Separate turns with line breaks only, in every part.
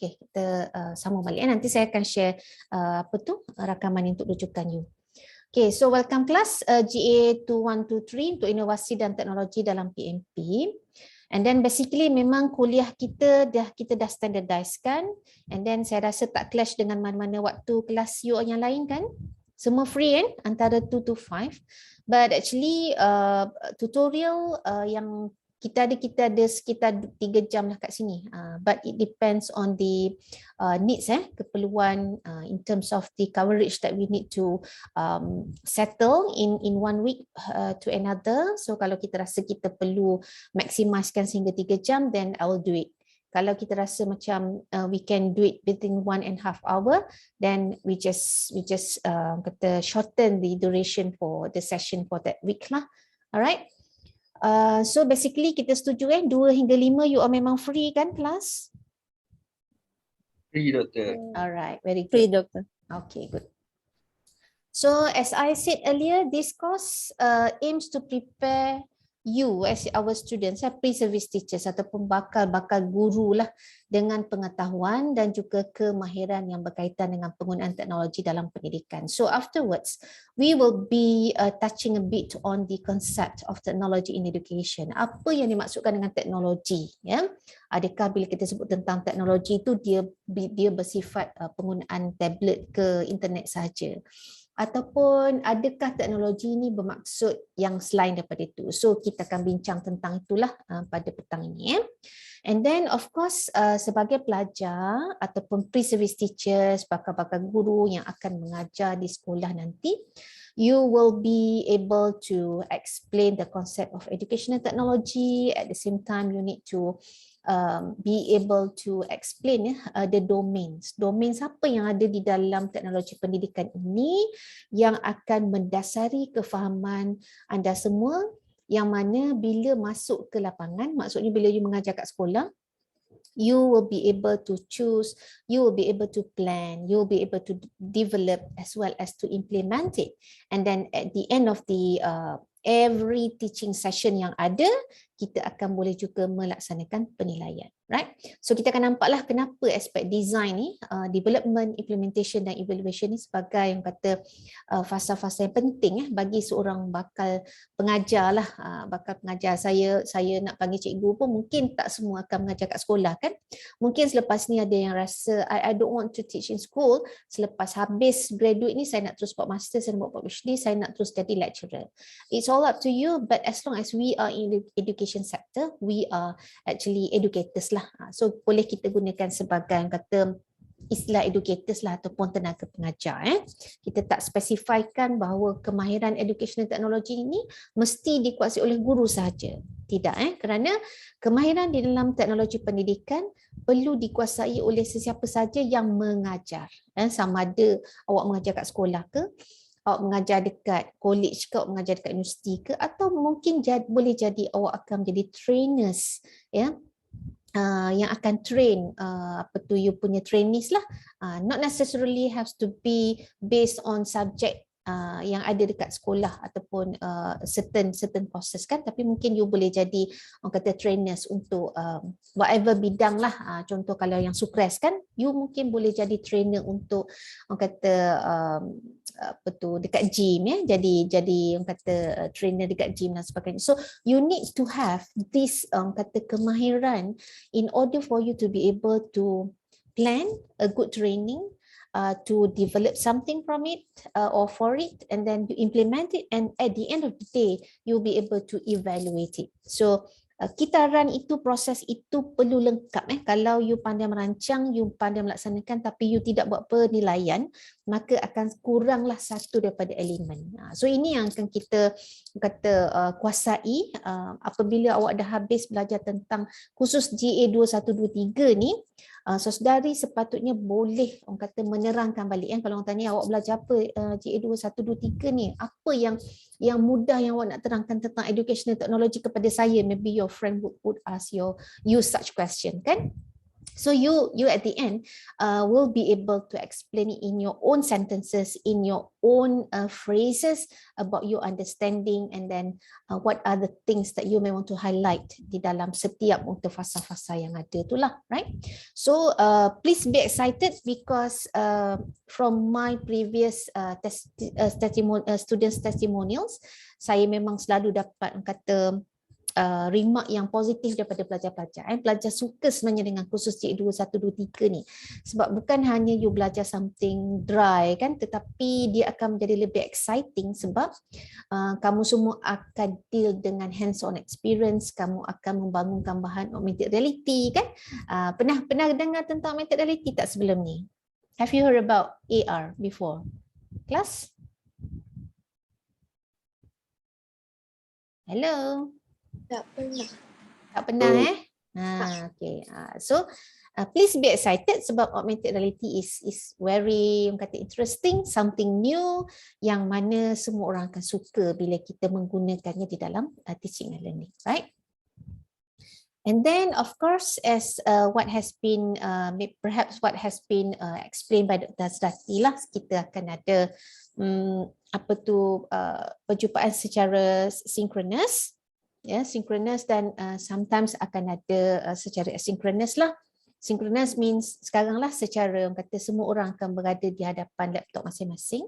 Okay, kita sambung balik. Nanti saya akan share rakaman untuk rujukan you. Okay, so welcome class GA 2123 untuk inovasi dan teknologi dalam PMP. And then basically memang kuliah kita dah standardize kan. And then saya rasa tak clash dengan mana-mana waktu kelas you yang lain kan. Semua free kan, antara 2 to 5. But actually tutorial yang kita ada sekitar 3 jam lah kat sini. But it depends on the needs, keperluan in terms of the coverage that we need to settle in 1 week to another. So kalau kita rasa kita perlu maksimaskan sehingga 3 jam, then I will do it. Kalau kita rasa macam we can do it within 1.5 hour, then we just kata shorten the duration for the session for that week lah. Alright. So basically kita setuju 2 hingga 5 you all memang free kan kelas?
Free, Doktor.
Alright, very good.
Free, Doktor.
Okay, good. So as I said earlier, this course aims to prepare you as our students, pre-service teachers ataupun bakal guru lah dengan pengetahuan dan juga kemahiran yang berkaitan dengan penggunaan teknologi dalam pendidikan. So afterwards, we will be touching a bit on the concept of technology in education. Apa yang dimaksudkan dengan teknologi? Ya? Adakah bila kita sebut tentang teknologi itu dia bersifat penggunaan tablet ke internet sahaja? Ataupun adakah teknologi ini bermaksud yang selain daripada itu? So kita akan bincang tentang itulah pada petang ini. And then of course sebagai pelajar ataupun pre-service teachers, bakal guru yang akan mengajar di sekolah nanti, you will be able to explain the concept of educational technology. At the same time, you need to be able to explain the domains. Domains apa yang ada di dalam teknologi pendidikan ini yang akan mendasari kefahaman anda semua, yang mana bila masuk ke lapangan, maksudnya bila you mengajar kat sekolah, you will be able to choose, you will be able to plan, you will be able to develop as well as to implement it. And then at the end of the every teaching session yang ada, kita akan boleh juga melaksanakan penilaian, right? So kita akan nampaklah kenapa aspek design ni, development, implementation dan evaluation ni sebagai yang kata fasa-fasa yang penting bagi seorang bakal pengajar lah. Bakal pengajar, saya nak panggil cikgu pun mungkin tak semua akan mengajar kat sekolah kan. Mungkin selepas ni ada yang rasa I don't want to teach in school, selepas habis graduate ni saya nak terus buat master, saya nak buat PhD, saya nak terus jadi lecturer. It's all up to you, but as long as we are in the education sector, we are actually educators lah. So boleh kita gunakan sebagai yang kata istilah educators lah ataupun tenaga pengajar. Kita tak spesifikkan bahawa kemahiran educational technology ini mesti dikuasai oleh guru sahaja. Tidak, kerana kemahiran di dalam teknologi pendidikan perlu dikuasai oleh sesiapa saja yang mengajar. Sama ada awak mengajar kat sekolah ke, awak mengajar dekat college ke, awak mengajar dekat universiti ke, atau mungkin boleh jadi awak akan menjadi trainers, ya, yang akan train you punya trainees lah. Not necessarily has to be based on subject yang ada dekat sekolah ataupun certain courses kan, tapi mungkin you boleh jadi orang kata trainers untuk whatever bidang lah. Contoh kalau yang sukres kan, you mungkin boleh jadi trainer untuk orang kata dekat gym, ya, jadi orang kata trainer dekat gym dan sebagainya. So you need to have this kata kemahiran in order for you to be able to plan a good training, to develop something from it or for it, and then you implement it, and at the end of the day you'll be able to evaluate it. So kita run itu, proses itu perlu lengkap. Kalau you pandai merancang, you pandai melaksanakan tapi you tidak buat penilaian, maka akan kuranglah satu daripada elemen. So ini yang akan kita kata kuasai apabila awak dah habis belajar tentang khusus GA 2123 ni. Saudari sepatutnya boleh orang kata menerangkan balik kalau orang tanya awak belajar apa GA 2123 ni, apa yang mudah yang awak nak terangkan tentang educational technology kepada saya. Maybe your friend would ask you such question kan. So you at the end will be able to explain it in your own sentences, in your own phrases about your understanding, and then what are the things that you may want to highlight di dalam setiap untuk fasa-fasa yang ada tu lah, right? So please be excited because from my previous students testimonials, saya memang selalu dapat kata remark yang positif daripada pelajar-pelajar. Pelajar suka sebenarnya dengan kursus Cikgu 1, 2, 3 ni. Sebab bukan hanya you belajar something dry kan, tetapi dia akan menjadi lebih exciting sebab kamu semua akan deal dengan hands-on experience, kamu akan membangunkan bahan augmented reality kan. Pernah dengar tentang augmented reality tak sebelum ni? Have you heard about AR before? Class? Hello?
Tak pernah.
Tak pernah okay. So please be excited sebab augmented reality is very kata interesting, something new yang mana semua orang akan suka bila kita menggunakannya di dalam teaching and learning, right? And then of course as what has been explained by Dr. Azrati lah, kita akan ada perjumpaan secara synchronous. Ya, synchronous dan sometimes akan ada secara asynchronous lah. Synchronous means sekarang lah secara kata semua orang akan berada di hadapan laptop masing-masing.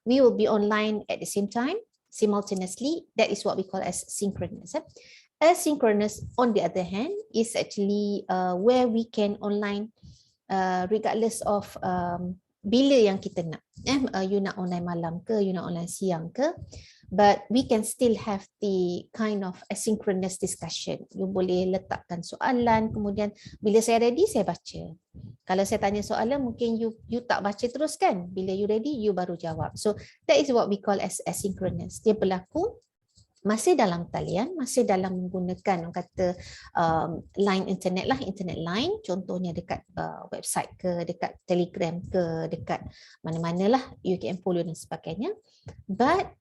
We will be online at the same time, simultaneously. That is what we call as synchronous. Asynchronous, on the other hand, is actually where we can online regardless of bila yang kita nak. You nak online malam ke, you nak online siang ke. But we can still have the kind of asynchronous discussion. You boleh letakkan soalan, kemudian bila saya ready, saya baca. Kalau saya tanya soalan, mungkin you tak baca terus kan? Bila you ready, you baru jawab. So that is what we call as asynchronous. Dia berlaku masih dalam talian, masih dalam menggunakan kata line internet lah, internet line, contohnya dekat website ke, dekat Telegram ke, dekat mana-mana lah, you can follow dan sebagainya. But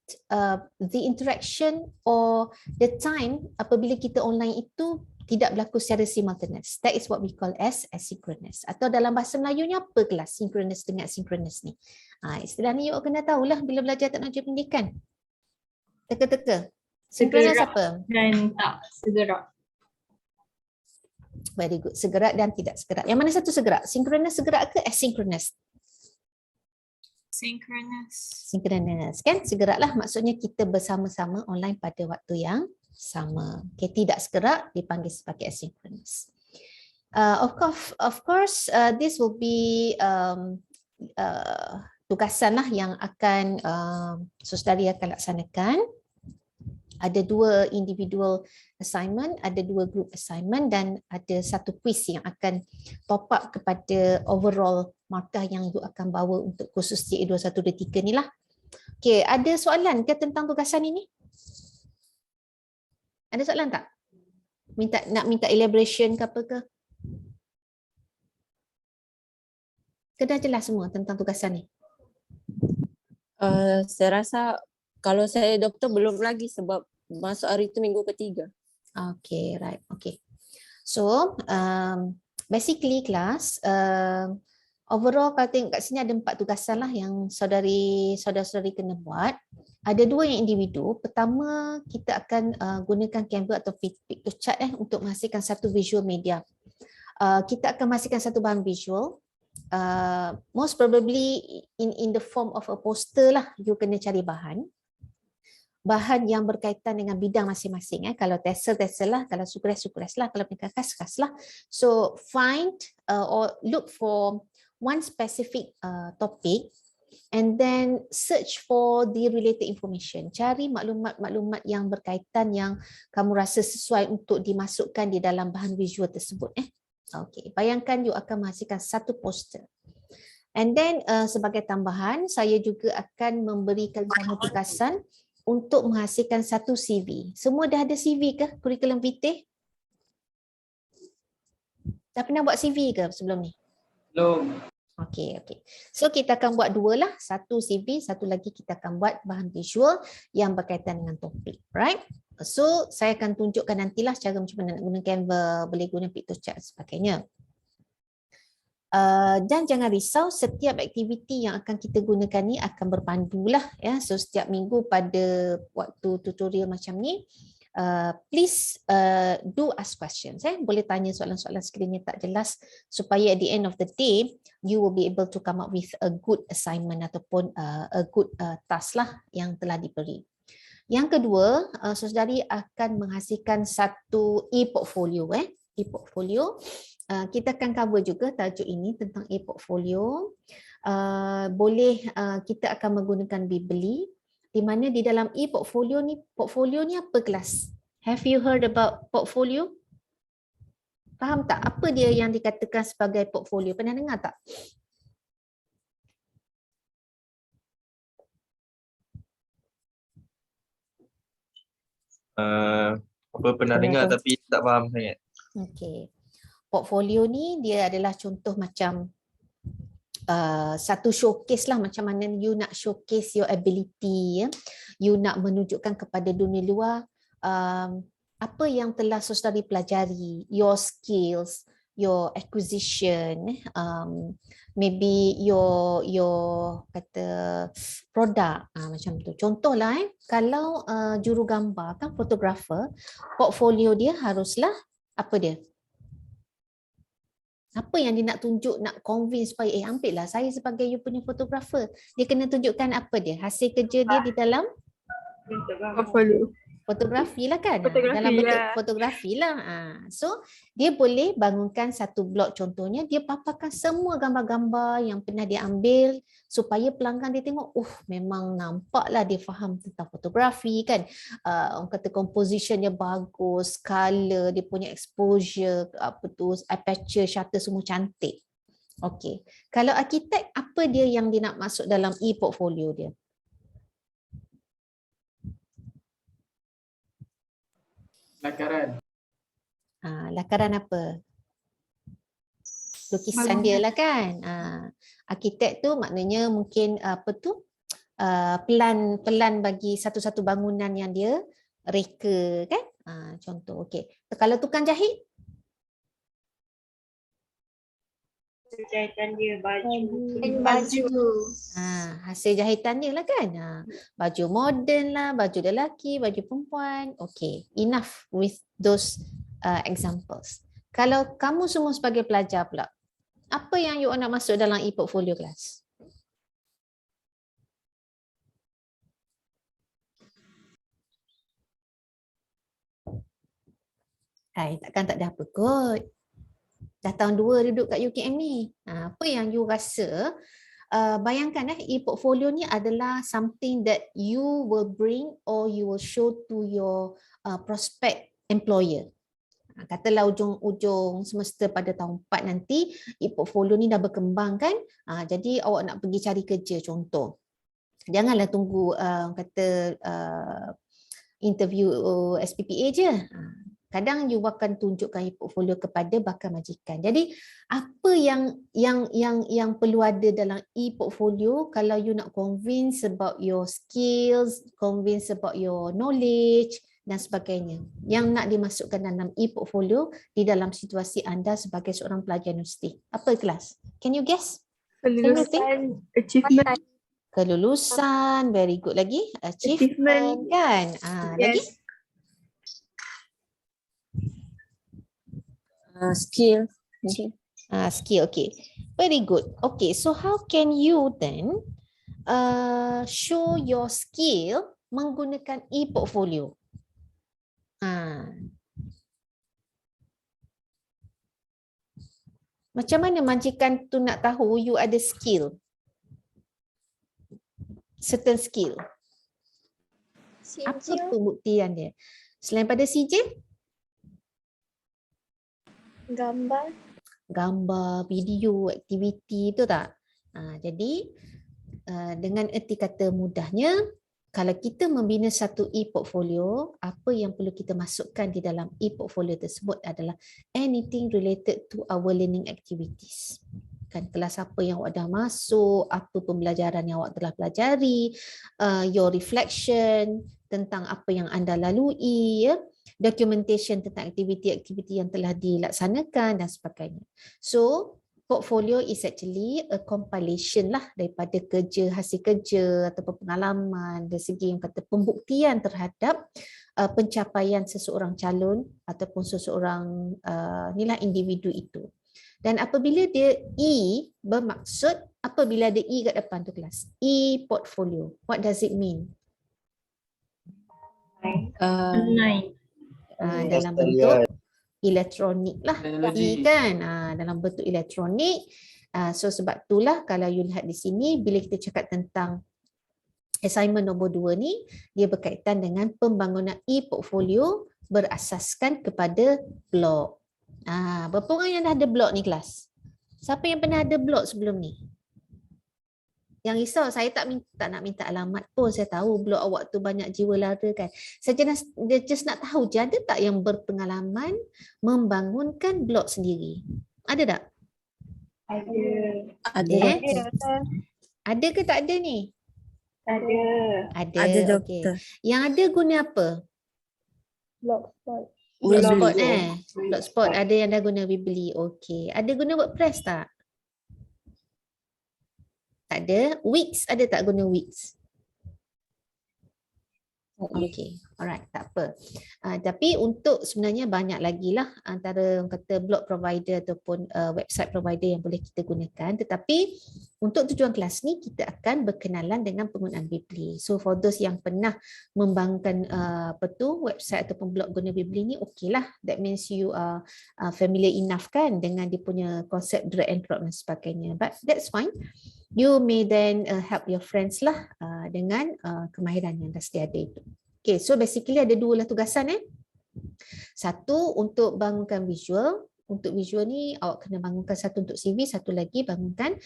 the interaction or the time apabila kita online itu tidak berlaku secara simultaneous. That is what we call as asynchronous. Atau dalam bahasa Melayunya apa kelas synchronous dengan asynchronous ni? Istilah ni you kena tahulah bila belajar teknologi pendidikan. Teka-teka. Synchronous apa?
Dan tak segera.
Very good. Segera dan tidak segera. Yang mana satu segera? Synchronous segera ke asynchronous?
Synchronous.
Synchronous kan? Segera lah maksudnya kita bersama-sama online pada waktu yang sama. Okay, tidak segera dipanggil sebagai asynchronous. Of course, this will be tugasan lah yang akan saudari akan laksanakan. Ada 2 individual assignment, ada 2 group assignment dan ada 1 quiz yang akan top up kepada overall markah yang you akan bawa untuk kursus CA 2123 ni lah. Okay, ada soalan ke tentang tugasan ini? Ada soalan tak? Nak minta elaboration ke apa ke? Kena jelas semua tentang tugasan ni?
Saya rasa kalau saya doktor belum lagi sebab masuk hari itu minggu ketiga.
Okay, right. Okay. So, basically kelas, overall kalau tengok kat sini ada 4 tugasan lah yang saudara-saudari kena buat. Ada 2 yang individu. Pertama, kita akan gunakan Canva atau Pictochart untuk menghasilkan satu visual media. Kita akan menghasilkan satu bahan visual. Most probably in the form of a poster lah. You kena cari bahan yang berkaitan dengan bidang masing-masing. Kalau TESOL lah, kalau sukres lah, kalau pendidikan khas lah. So find or look for one specific topic and then search for the related information. Cari maklumat-maklumat yang berkaitan yang kamu rasa sesuai untuk dimasukkan di dalam bahan visual tersebut. Okay, bayangkan you akan menghasilkan satu poster. And then sebagai tambahan, saya juga akan memberikan kamu tugasan untuk menghasilkan satu CV. Semua dah ada CV ke? Curriculum vitae? Dah pernah buat CV ke sebelum ni?
Belum.
Okay. So kita akan buat 2 lah. Satu CV, satu lagi kita akan buat bahan visual yang berkaitan dengan topik. Right? So saya akan tunjukkan nantilah cara macam mana nak guna Canva, boleh guna Pictochart dan sebagainya. Dan jangan risau, setiap aktiviti yang akan kita gunakan ni akan berpandu lah ya. So setiap minggu pada waktu tutorial macam ni, please do ask questions. Boleh tanya soalan-soalan sekiranya tak jelas, supaya at the end of the day you will be able to come up with a good assignment ataupun a good task lah yang telah diberi. Yang kedua, saudari akan menghasilkan satu e-portfolio. E-portfolio, kita akan cover juga tajuk ini tentang e-portfolio. Kita akan menggunakan Bibli, di mana di dalam e-portfolio ni apa kelas? Have you heard about portfolio? Faham tak apa dia yang dikatakan sebagai portfolio? Pernah dengar tak?
Pernah dengar tapi tak faham sangat.
Okey. Portfolio ni dia adalah contoh macam satu showcase lah, macam mana you nak showcase your ability, you nak menunjukkan kepada dunia luar apa yang telah saudari pelajari, your skills, your acquisition, maybe your kata produk, macam tu. Contohlah kalau juru gambar kan, fotografer, portfolio dia haruslah apa dia? Apa yang dia nak tunjuk, nak convince supaya ambil lah saya sebagai you punya fotografer. Dia kena tunjukkan apa dia, hasil kerja dia di dalam
Portfolio.
fotografi lah kan.
Fotografi,
Dalam bentuk
ya.
fotografi lah. So dia boleh bangunkan satu blog, contohnya dia paparkan semua gambar-gambar yang pernah dia ambil supaya pelanggan dia tengok, memang nampaklah dia faham tentang fotografi kan. Orang kata composition dia bagus, color dia punya exposure, aperture, shutter semua cantik. Okey. Kalau arkitek, apa dia yang dia nak masuk dalam e-portfolio dia?
Lakaran.
Lakaran apa? Lukisan dia lah kan. Arkitek tu maknanya mungkin pelan bagi satu-satu bangunan yang dia reka kan. Contoh, okey. Kalau tukang jahit?
Jahitan dia baju.
Hasil jahitan dia lah kan. Baju moden lah, baju lelaki, baju perempuan. Okay, enough with those examples. Kalau kamu semua sebagai pelajar pula, apa yang you nak masuk dalam e-portfolio kelas? Takkan tak ada apa kot. Dah tahun 2 duduk kat UKM ni. Apa yang you rasa, bayangkan e-portfolio ni adalah something that you will bring or you will show to your prospect employer. Katalah ujung semester pada tahun 4 nanti, e-portfolio ni dah berkembang kan. Jadi awak nak pergi cari kerja contoh. Janganlah tunggu interview SPPA je. Kadang you akan tunjukkan e-portfolio kepada bakal majikan. Jadi apa yang perlu ada dalam e-portfolio kalau you nak convince about your skills, convince about your knowledge dan sebagainya. Yang nak dimasukkan dalam e-portfolio di dalam situasi anda sebagai seorang pelajar universiti. Apa kelas? Can you guess?
Kelulusan, achievement.
Kelulusan, very good lagi. Achievement kan? Lagi?
Skill.
Skill, okay. Very good. Okay, so how can you then show your skill menggunakan e-portfolio? Macam mana majikan tu nak tahu you ada skill? Certain skill. Apa pembuktian dia? Selain pada sijil? Gambar, video, aktiviti, itu tak? Jadi dengan erti kata mudahnya, kalau kita membina satu e-portfolio, apa yang perlu kita masukkan di dalam e-portfolio tersebut adalah anything related to our learning activities. Kan, kelas apa yang awak dah masuk, apa pembelajaran yang awak telah pelajari, your reflection tentang apa yang anda lalui, ya, documentation tentang aktiviti-aktiviti yang telah dilaksanakan dan sebagainya. So, portfolio is actually a compilation lah daripada hasil kerja ataupun pengalaman dari segi yang kata pembuktian terhadap pencapaian seseorang calon ataupun seseorang individu itu. Dan apabila dia E bermaksud, apabila ada E kat depan tu kelas, e-portfolio, what does it mean?
Online.
Dalam bentuk elektronik lah, E kan, dalam bentuk elektronik. So sebab itulah kalau you lihat di sini, bila kita cakap tentang assignment nombor 2 ni, dia berkaitan dengan pembangunan e-portfolio berasaskan kepada blog. Berapa orang yang dah ada blog ni kelas? Siapa yang pernah ada blog sebelum ni? Yang risau, saya tak nak minta alamat pun, saya tahu blog awak tu banyak jiwa lara kan. Saya just nak tahu, ada tak yang berpengalaman membangunkan blog sendiri? Ada tak?
Ada.
Ada ke tak ada ni? Ada,
Ada
okey.
doktor.
Yang ada guna apa?
Blogspot.
Blogspot Blogspot ada yang dah guna Weebly. Okey. Ada guna WordPress tak? Tak ada. Wix ada tak guna Wix? Okey, alright, tak apa. Tapi untuk sebenarnya banyak lagi lah antara orang kata blog provider ataupun website provider yang boleh kita gunakan. Tetapi untuk tujuan kelas ni kita akan berkenalan dengan penggunaan Weebly. So for those yang pernah membangunkan website ataupun blog guna Weebly ni, okey lah. That means you are familiar enough kan dengan dia punya konsep drag and drop dan sebagainya. But that's fine. You may then help your friends lah dengan kemahiran yang dah sedia ada itu. Okay, so basically ada dua lah tugasan. Satu untuk bangunkan visual. Untuk visual ni awak kena bangunkan satu untuk CV, satu lagi bangunkan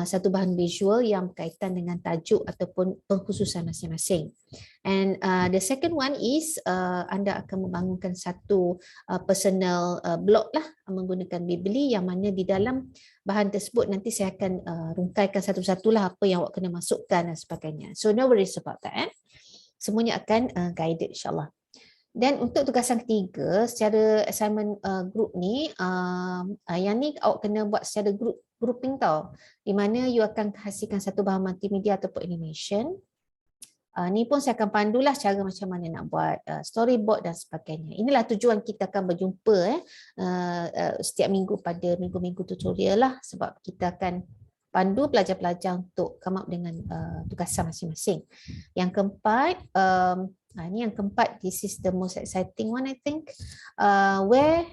satu bahan visual yang berkaitan dengan tajuk ataupun pengkhususan masing-masing. And the second one is anda akan membangunkan satu personal blog lah menggunakan Weebly, yang mana di dalam bahan tersebut nanti saya akan rungkaikan satu-satulah apa yang awak kena masukkan dan sebagainya. So no worries about that. Semuanya akan guided insyaAllah. Dan untuk tugasan ketiga, secara assignment group ni, yang ni awak kena buat secara grouping tau. Di mana you akan hasilkan satu bahan multimedia ataupun animation. Ni pun saya akan pandulah cara macam mana nak buat storyboard dan sebagainya. Inilah tujuan kita akan berjumpa setiap minggu pada minggu-minggu tutorial lah. Sebab kita akan pandu pelajar-pelajar untuk come up dengan tugasan masing-masing. Yang keempat, ini yang keempat, this is the most exciting one I think, where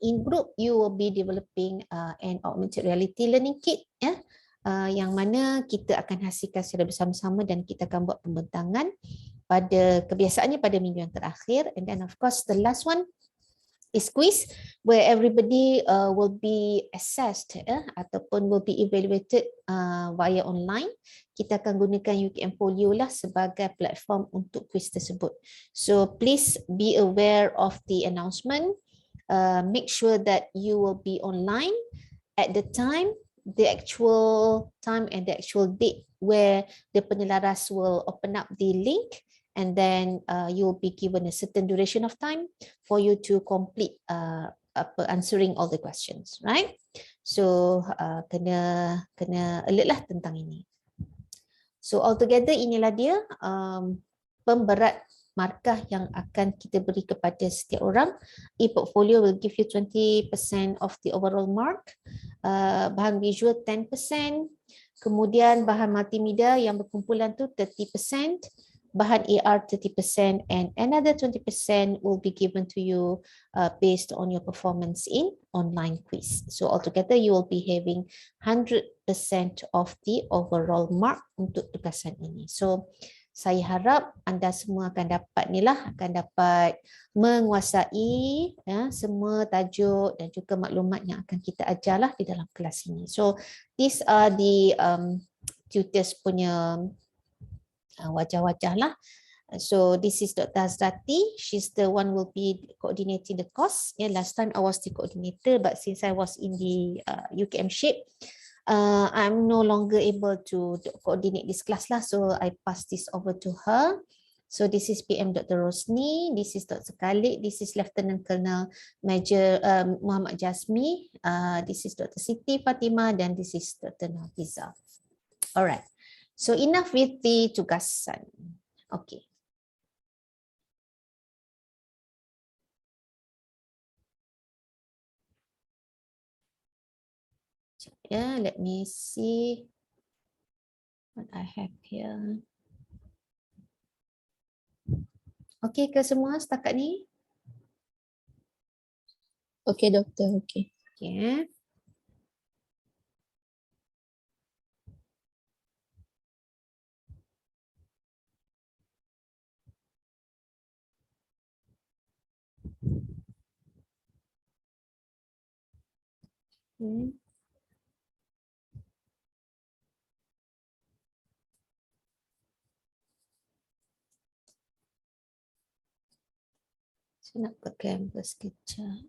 in group you will be developing an augmented reality learning kit, yang mana kita akan hasilkan secara bersama-sama dan kita akan buat pembentangan pada kebiasaannya pada minggu yang terakhir. And then of course the last one is quiz, where everybody will be assessed ataupun will be evaluated via online. Kita akan gunakan UKM Polio lah sebagai platform untuk quiz tersebut. So please be aware of the announcement. Make sure that you will be online at the time, the actual time and the actual date where the penyelaras will open up the link. And then you will be given a certain duration of time for you to complete answering all the questions, right? So kena alert lah tentang ini. So altogether inilah dia pemberat markah yang akan kita beri kepada setiap orang. E-portfolio will give you 20% of the overall mark. Bahan visual 10%. Kemudian bahan multimedia yang berkumpulan tu 30%. Bahan AR 30%, and another 20% will be given to you based on your performance in online quiz. So altogether you will be having 100% of the overall mark untuk tugasan ini. So saya harap anda semua akan dapat menguasai semua tajuk dan juga maklumat yang akan kita ajarlah di dalam kelas ini. So these are the tutors punya wajah-wajah lah. So this is Dr. Azrati. She's the one will be coordinating the course. Last time I was the coordinator, but since I was in the UKM shape, I'm no longer able to coordinate this class lah. So I pass this over to her. So this is PM Dr. Rosni, this is Dr. Khalid, this is Lieutenant Colonel Major Muhammad Jasmi, this is Dr. Siti Fatimah, dan this is Dr. Nafiza. Alright, so enough with the tugasan. Okay. Yeah, let me see what I have here. Okey ke semua setakat ni?
Okey doktor, okey.
Okay. Saya nak buat canvas kejap.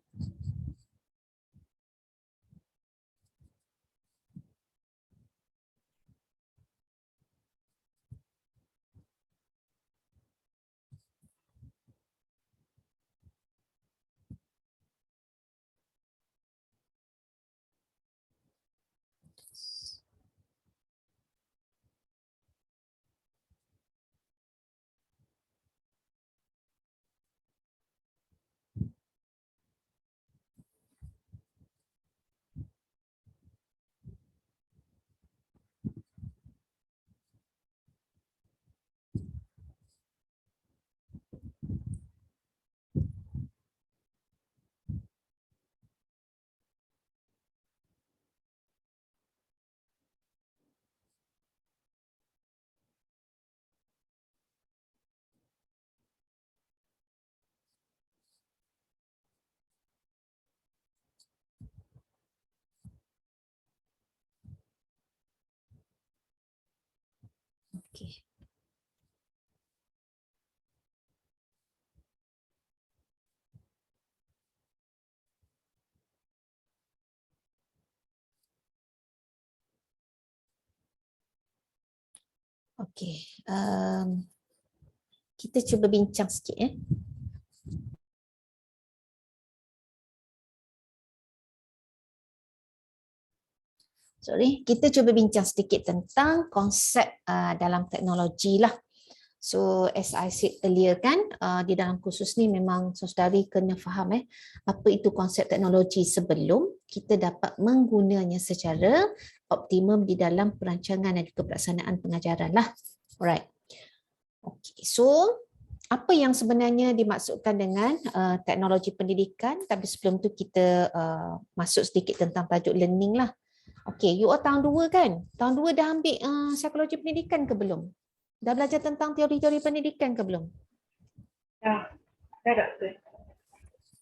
Okay. Okay. Kita cuba bincang sikit ya. Sorry, kita cuba bincang sedikit tentang konsep dalam teknologi lah. So as I said earlier kan, di dalam kursus ni memang saudari kena faham apa itu konsep teknologi sebelum kita dapat menggunanya secara optimum di dalam perancangan dan juga pelaksanaan pengajaran lah. Alright. Okay, so apa yang sebenarnya dimaksudkan dengan teknologi pendidikan, tapi sebelum tu kita masuk sedikit tentang tajuk learning lah. Okay, you all tahun 2 kan? Tahun 2 dah ambil psikologi pendidikan ke belum? Dah belajar tentang teori-teori pendidikan ke belum?
Dah doktor.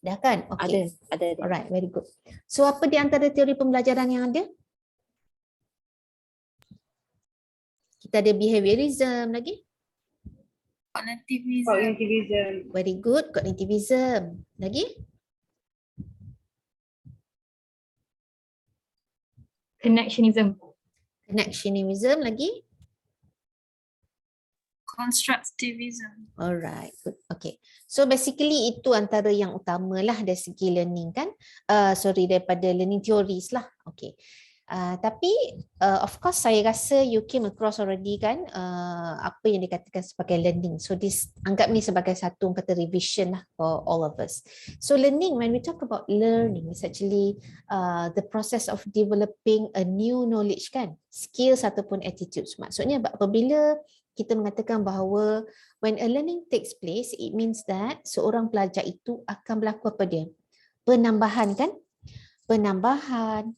Dah kan? Okay.
Ada.
Alright, very good. So apa di antara teori pembelajaran yang ada? Kita ada behaviorism lagi.
Cognitivism.
Very good, cognitivism. Lagi?
Connectionism.
Connectionism lagi?
Constructivism.
Alright, good. Okay. So basically itu antara yang utamalah dari segi learning kan. Daripada learning theories lah. Okay. Tapi of course saya rasa you came across already kan apa yang dikatakan sebagai learning. So this anggap ni sebagai satu kata revision lah for all of us. So learning, when we talk about learning, is actually the process of developing a new knowledge kan, skills ataupun attitudes. Maksudnya apabila kita mengatakan bahawa when a learning takes place, it means that seorang pelajar itu akan berlaku apa dia? Penambahan kan? Penambahan,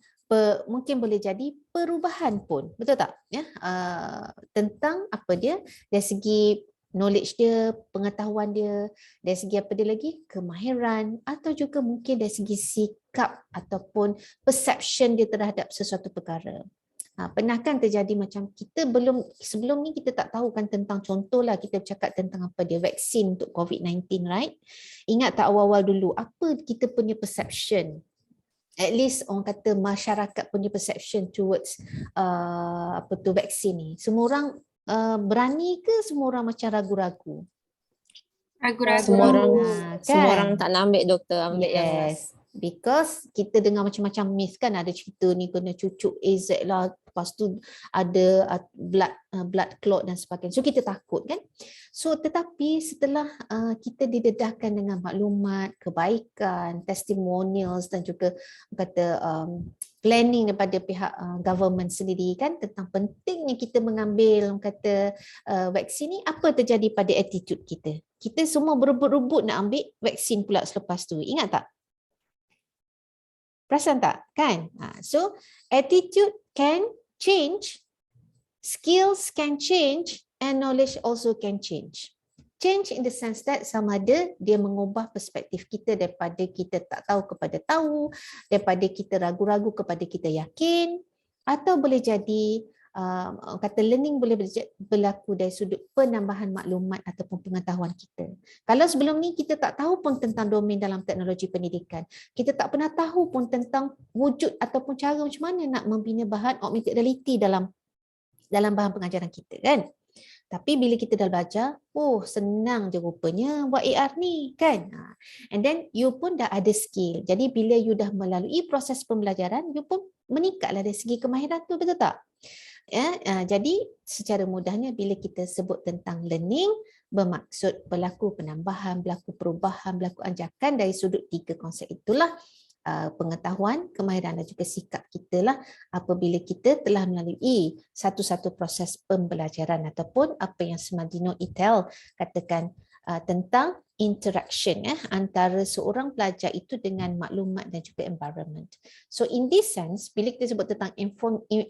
mungkin boleh jadi perubahan pun, betul tak? Ya, tentang apa dia? Dari segi knowledge dia, pengetahuan dia, dari segi apa dia lagi? Kemahiran, atau juga mungkin dari segi sikap ataupun perception dia terhadap sesuatu perkara. Pernah kan terjadi macam kita sebelum ni kita tak tahu kan tentang, contohlah kita bercakap tentang apa dia, vaksin untuk COVID-19, right? Ingat tak awal-awal dulu apa kita punya perception? At least orang kata masyarakat punya perception towards vaksin ni. Semua orang berani ke semua orang macam ragu-ragu?
Ragu-ragu.
Semua orang semua
kan?
orang tak nak ambil doktor, ambil yang last.
Yes, because kita dengar macam-macam myth kan, ada cerita ni kena cucuk AZ lah, lepas tu ada blood clot dan sebagainya. So kita takut kan. So tetapi setelah kita didedahkan dengan maklumat, kebaikan, testimonials dan juga kata planning daripada pihak government sendiri kan tentang pentingnya kita mengambil kata vaksin ni, apa terjadi pada attitude kita? Kita semua berebut-rebut nak ambil vaksin pula selepas tu. Ingat tak? Perasan tak? Kan? So, attitude can change, skills can change, and knowledge also can change. Change in the sense that sama ada dia mengubah perspektif kita daripada kita tak tahu kepada tahu, daripada kita ragu-ragu kepada kita yakin, atau boleh jadi kata learning boleh berlaku dari sudut penambahan maklumat ataupun pengetahuan kita. Kalau sebelum ni kita tak tahu pun tentang domain dalam teknologi pendidikan, kita tak pernah tahu pun tentang wujud ataupun cara macam mana nak membina bahan augmented reality dalam bahan pengajaran kita kan. Tapi bila kita dah belajar, oh senang je rupanya buat AR ni kan. And then you pun dah ada skill. Jadi bila you dah melalui proses pembelajaran, you pun meningkatlah dari segi kemahiran tu, betul tak? Jadi secara mudahnya bila kita sebut tentang learning, bermaksud berlaku penambahan, berlaku perubahan, berlaku anjakan dari sudut tiga konsep itulah pengetahuan, kemahiran dan juga sikap kita lah apabila kita telah melalui satu-satu proses pembelajaran ataupun apa yang Sumadino Itel katakan tentang interaction antara seorang pelajar itu dengan maklumat dan juga environment. So in this sense, bila kita sebut tentang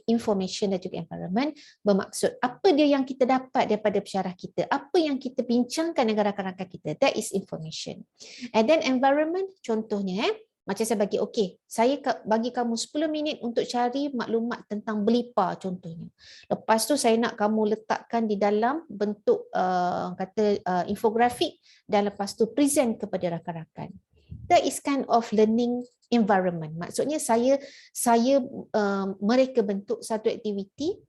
information dan juga environment, bermaksud apa dia yang kita dapat daripada pensyarah kita, apa yang kita bincangkan dengan rakan-rakan kita, that is information. And then environment, contohnya macam saya bagi, saya bagi kamu 10 minit untuk cari maklumat tentang Blipa contohnya. Lepas tu saya nak kamu letakkan di dalam bentuk infografik dan lepas tu present kepada rakan-rakan. That is kind of learning environment. Maksudnya mereka bentuk satu aktiviti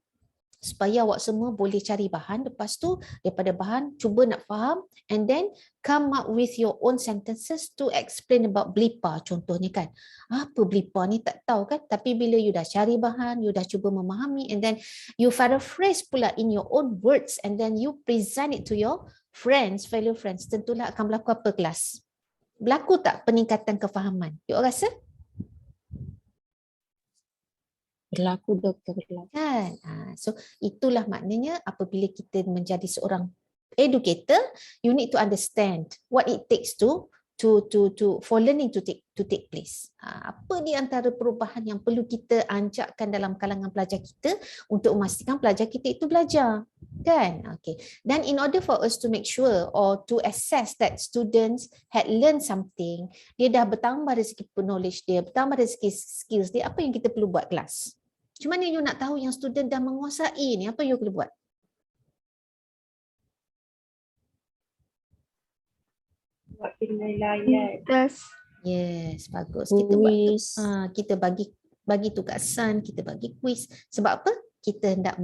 supaya awak semua boleh cari bahan, lepas tu daripada bahan cuba nak faham and then come up with your own sentences to explain about Blipa contohnya kan. Apa Blipa ni tak tahu kan, tapi bila you dah cari bahan, you dah cuba memahami and then you paraphrase pula in your own words and then you present it to your friends, fellow friends, tentulah akan berlaku apa kelas? Berlaku tak peningkatan kefahaman? You rasa?
Berlaku doktor, berlaku.
Kan? So itulah maknanya apabila kita menjadi seorang educator, you need to understand what it takes for learning to take place. Apa di antara perubahan yang perlu kita anjakkan dalam kalangan pelajar kita untuk memastikan pelajar kita itu belajar, kan? Okay. Dan in order for us to make sure or to assess that students had learned something, dia dah bertambah dari segi knowledge dia, bertambah dari segi skills dia, apa yang kita perlu buat kelas? Macam mana you nak tahu yang student dah menguasai ni? Apa you perlu buat?
Buat penilaian.
Yes, bagus. Kita buat
Quiz.
kita bagi tugasan, kita bagi quiz. Sebab apa? Kita hendak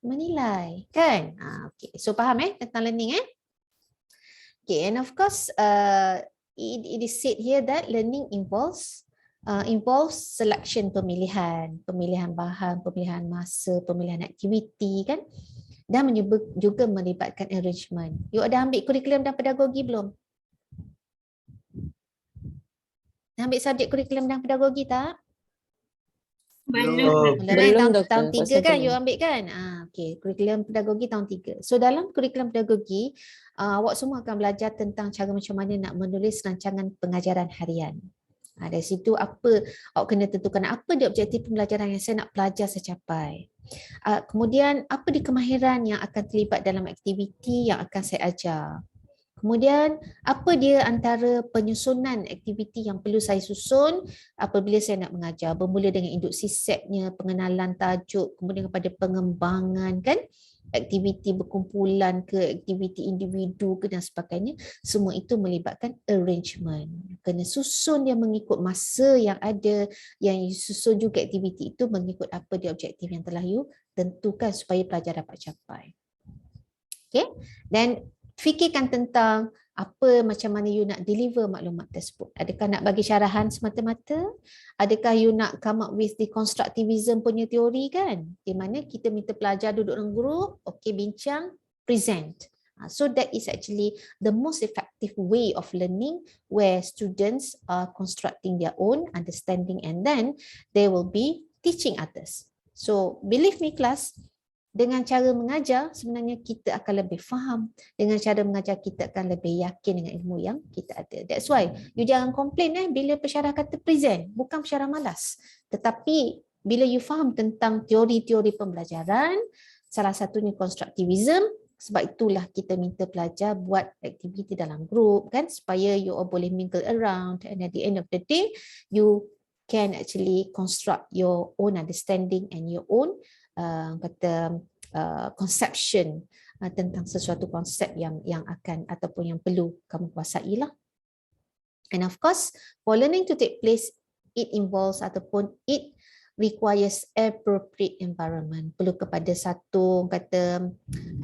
menilai, kan? Okay. So faham tentang learning Okay, and of course it is said here that learning involves selection, pemilihan bahan, pemilihan masa, pemilihan aktiviti kan, dan juga melibatkan arrangement. You ada ambil kurikulum dan pedagogi belum? Ambil subjek kurikulum dan pedagogi tak?
Belum.
Belum, doktor.
Tahun 3
Pasal
kan
belum.
you ambil kan? Okay, kurikulum pedagogi tahun 3. So dalam kurikulum pedagogi, awak semua akan belajar tentang cara macam mana nak menulis rancangan pengajaran harian. Dari situ awak kena tentukan apa dia objektif pembelajaran yang saya nak pelajar secapai. Kemudian apa di kemahiran yang akan terlibat dalam aktiviti yang akan saya ajar. Kemudian apa dia antara penyusunan aktiviti yang perlu saya susun apabila saya nak mengajar, bermula dengan induksi setnya, pengenalan tajuk, kemudian kepada pengembangan kan, aktiviti berkumpulan ke, aktiviti individu ke dan sebagainya. Semua itu melibatkan arrangement. Kena susun dia mengikut masa yang ada, yang susun juga aktiviti itu mengikut apa dia objektif yang telah you tentukan supaya pelajar dapat capai. Okay, dan Fikirkan tentang macam mana you nak deliver maklumat tersebut. Adakah nak bagi syarahan semata-mata? Adakah you nak come up with the constructivism punya teori kan? Di mana kita minta pelajar duduk dalam grup, okay, bincang, present. So that is actually the most effective way of learning where students are constructing their own understanding and then they will be teaching others. So believe me class, dengan cara mengajar sebenarnya kita akan lebih faham. Dengan cara mengajar kita akan lebih yakin dengan ilmu yang kita ada. That's why you jangan complain bila pensyarah kata present. Bukan pensyarah malas. Tetapi bila you faham tentang teori-teori pembelajaran, salah satunya constructivism, sebab itulah kita minta pelajar buat aktiviti dalam grup kan, supaya you all boleh mingle around and at the end of the day you can actually construct your own understanding and your own conception tentang sesuatu konsep yang akan ataupun yang perlu kamu kuasai lah. And of course, for learning to take place, it involves ataupun it requires appropriate environment. Perlu kepada satu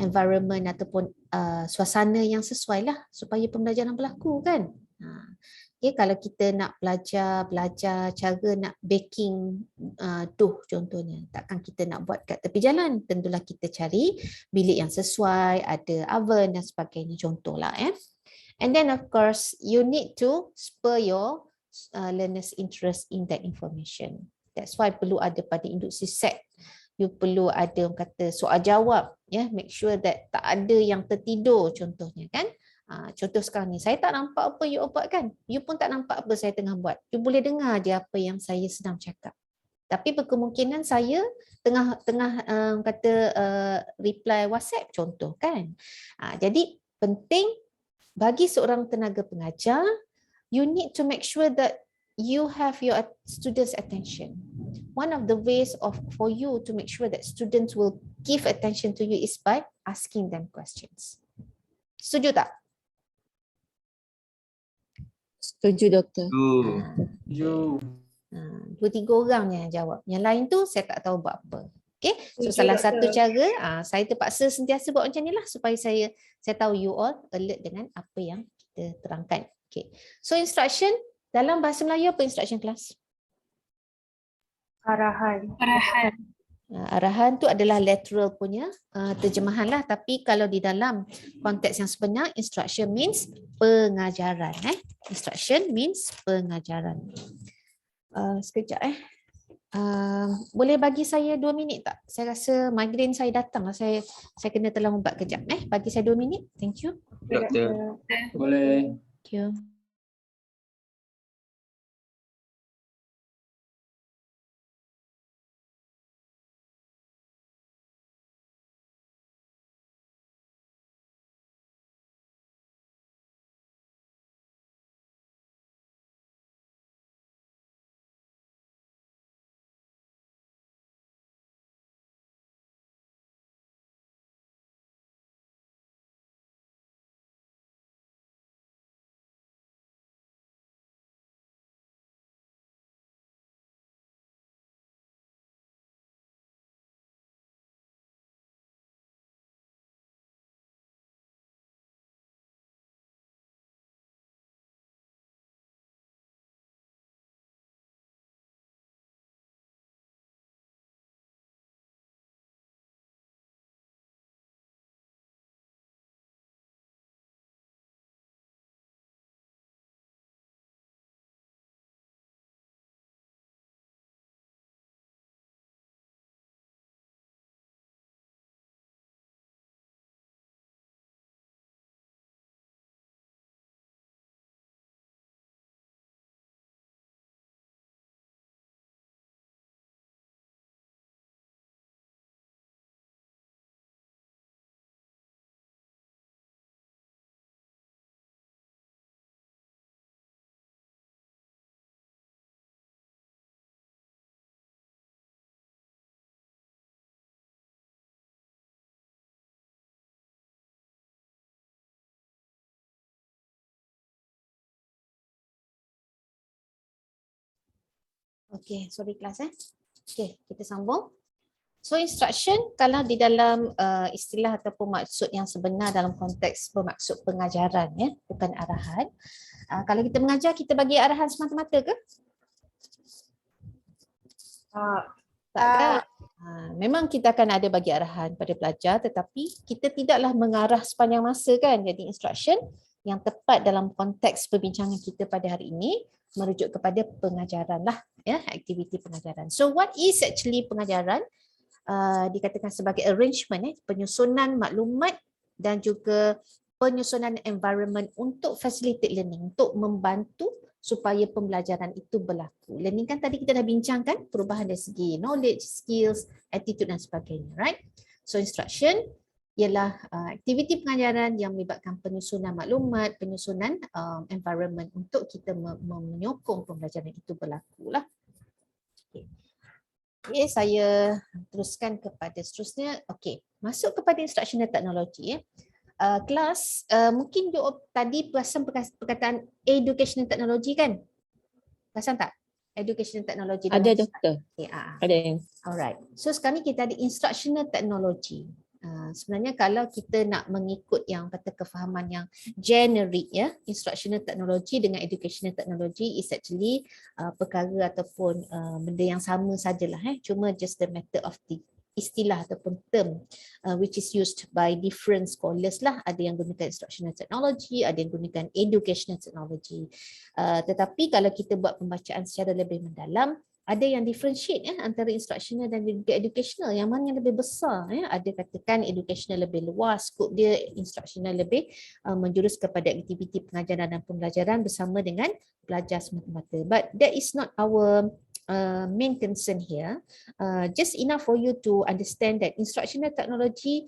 environment ataupun suasana yang sesuai lah supaya pembelajaran berlaku kan. Okay, kalau kita nak belajar cara nak baking dough contohnya, takkan kita nak buat kat tepi jalan. Tentulah kita cari bilik yang sesuai, ada oven dan sebagainya contohlah. And then of course you need to spur your learners interest in that information. That's why perlu ada pada induksi set. You perlu ada soal jawab, make sure that tak ada yang tertidur contohnya kan. Contoh sekarang ni, saya tak nampak apa you buat kan? You pun tak nampak apa saya tengah buat. You boleh dengar je apa yang saya sedang cakap. Tapi berkemungkinan saya tengah reply WhatsApp contoh kan. Jadi penting bagi seorang tenaga pengajar, you need to make sure that you have your students' attention. One of the ways for you to make sure that students will give attention to you is by asking them questions. Setuju tak?
Setuju doktor.
Dua tiga orang yang jawab. Yang lain tu saya tak tahu buat apa. Okay, so
Setuju,
salah
doktor.
satu cara saya terpaksa sentiasa buat macam ni lah supaya saya tahu you all alert dengan apa yang kita terangkan. Okay, so instruction dalam bahasa Melayu apa instruction kelas?
Arahan.
Arahan tu adalah literal punya terjemahan lah, tapi kalau di dalam konteks yang sebenar, instruction means pengajaran. Instruction means pengajaran. Sekejap boleh bagi saya 2 minit tak? Saya rasa migraine saya datang lah. Saya kena telah ubat kejap. Bagi saya 2 minit. Thank you.
Doktor.
Boleh.
Thank you. Okay, sorry kelas Okay, kita sambung. So instruction kalau di dalam istilah ataupun maksud yang sebenar dalam konteks bermaksud pengajaran ya, bukan arahan. Kalau kita mengajar kita bagi arahan semata-mata ke? Tak kan? Memang kita akan ada bagi arahan pada pelajar tetapi kita tidaklah mengarah sepanjang masa kan. Jadi instruction yang tepat dalam konteks perbincangan kita pada hari ini merujuk kepada pengajaran lah ya, aktiviti pengajaran. So what is actually pengajaran? Dikatakan sebagai arrangement penyusunan maklumat dan juga penyusunan environment untuk facilitate learning, untuk membantu supaya pembelajaran itu berlaku. Learning kan tadi kita dah bincangkan perubahan dari segi knowledge, skills, attitude dan sebagainya, right? So instruction ialah aktiviti pengajaran yang melibatkan penyusunan maklumat, penyusunan environment untuk kita menyokong pembelajaran itu berlaku lah. Okay, saya teruskan kepada seterusnya. Okey, masuk kepada instructional technology ya. Kelas mungkin tadi perasan perkataan educational technology kan? Perasan tak? Educational technology.
Ada doktor.
Okay,
Ada yang.
Alright. So sekarang ni kita ada instructional technology. Sebenarnya kalau kita nak mengikut yang kata kefahaman yang generic ya, instructional technology dengan educational technology is actually perkara ataupun benda yang sama sajalah cuma just the matter of the istilah ataupun term which is used by different scholars lah. Ada yang gunakan instructional technology, ada yang gunakan educational technology. Tetapi kalau kita buat pembacaan secara lebih mendalam, ada yang differentiate antara instructional dan juga educational, yang mana yang lebih besar ada katakan educational lebih luas skop dia, instructional lebih menjurus kepada aktiviti pengajaran dan pembelajaran bersama dengan pelajar semata-mata. But that is not our main concern here. Just enough for you to understand that instructional technology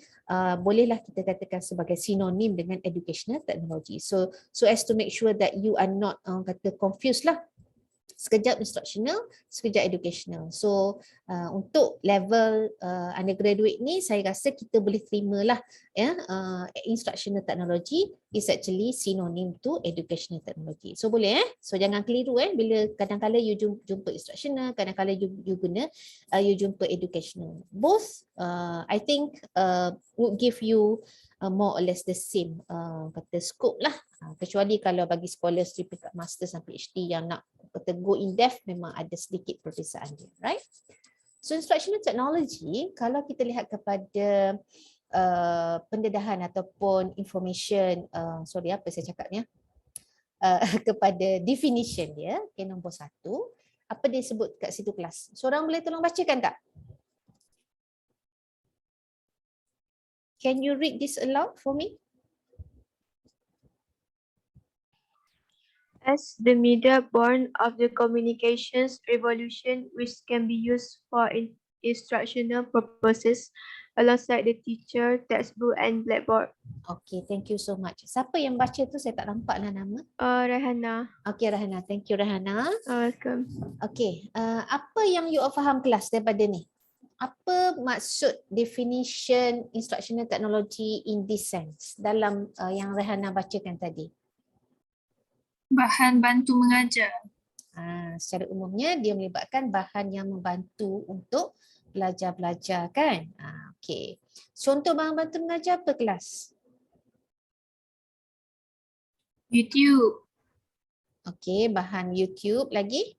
bolehlah kita katakan sebagai sinonim dengan educational technology. So as to make sure that you are not kata confused lah, sekejap instructional, sekejap educational. So untuk level undergraduate ni saya rasa kita boleh terimalah ya, instructional technology is actually synonym to educational technology. So boleh so jangan keliru bila kadang-kala you jumpa instructional, kadang-kala you guna you jumpa educational. Both I think would give you more or less the same kata scope lah. Kecuali kalau bagi scholars di peringkat master sampai PhD yang nak kata go in depth, memang ada sedikit perbezaan dia, right? So instructional technology kalau kita lihat kepada pendedahan ataupun information, apa saya cakapnya, kepada definition dia, okay, nombor 1, apa dia sebut kat situ kelas? Seorang boleh tolong bacakan tak? Can you read this aloud for me?
As the media born of the communications revolution, which can be used for instructional purposes alongside the teacher, textbook and blackboard.
Okay, thank you so much. Siapa yang baca tu? Saya tak nampak lah nama.
Rahana.
Okay, Rahana. Thank you, Rahana.
Welcome.
Okay, apa yang you all faham kelas daripada ni? Apa maksud definition instructional technology in this sense dalam yang Rahana bacakan tadi?
Bahan bantu mengajar.
Secara umumnya dia melibatkan bahan yang membantu untuk belajar-belajar kan? Okey. Contoh bahan bantu mengajar apa kelas?
YouTube.
Okey, bahan YouTube lagi?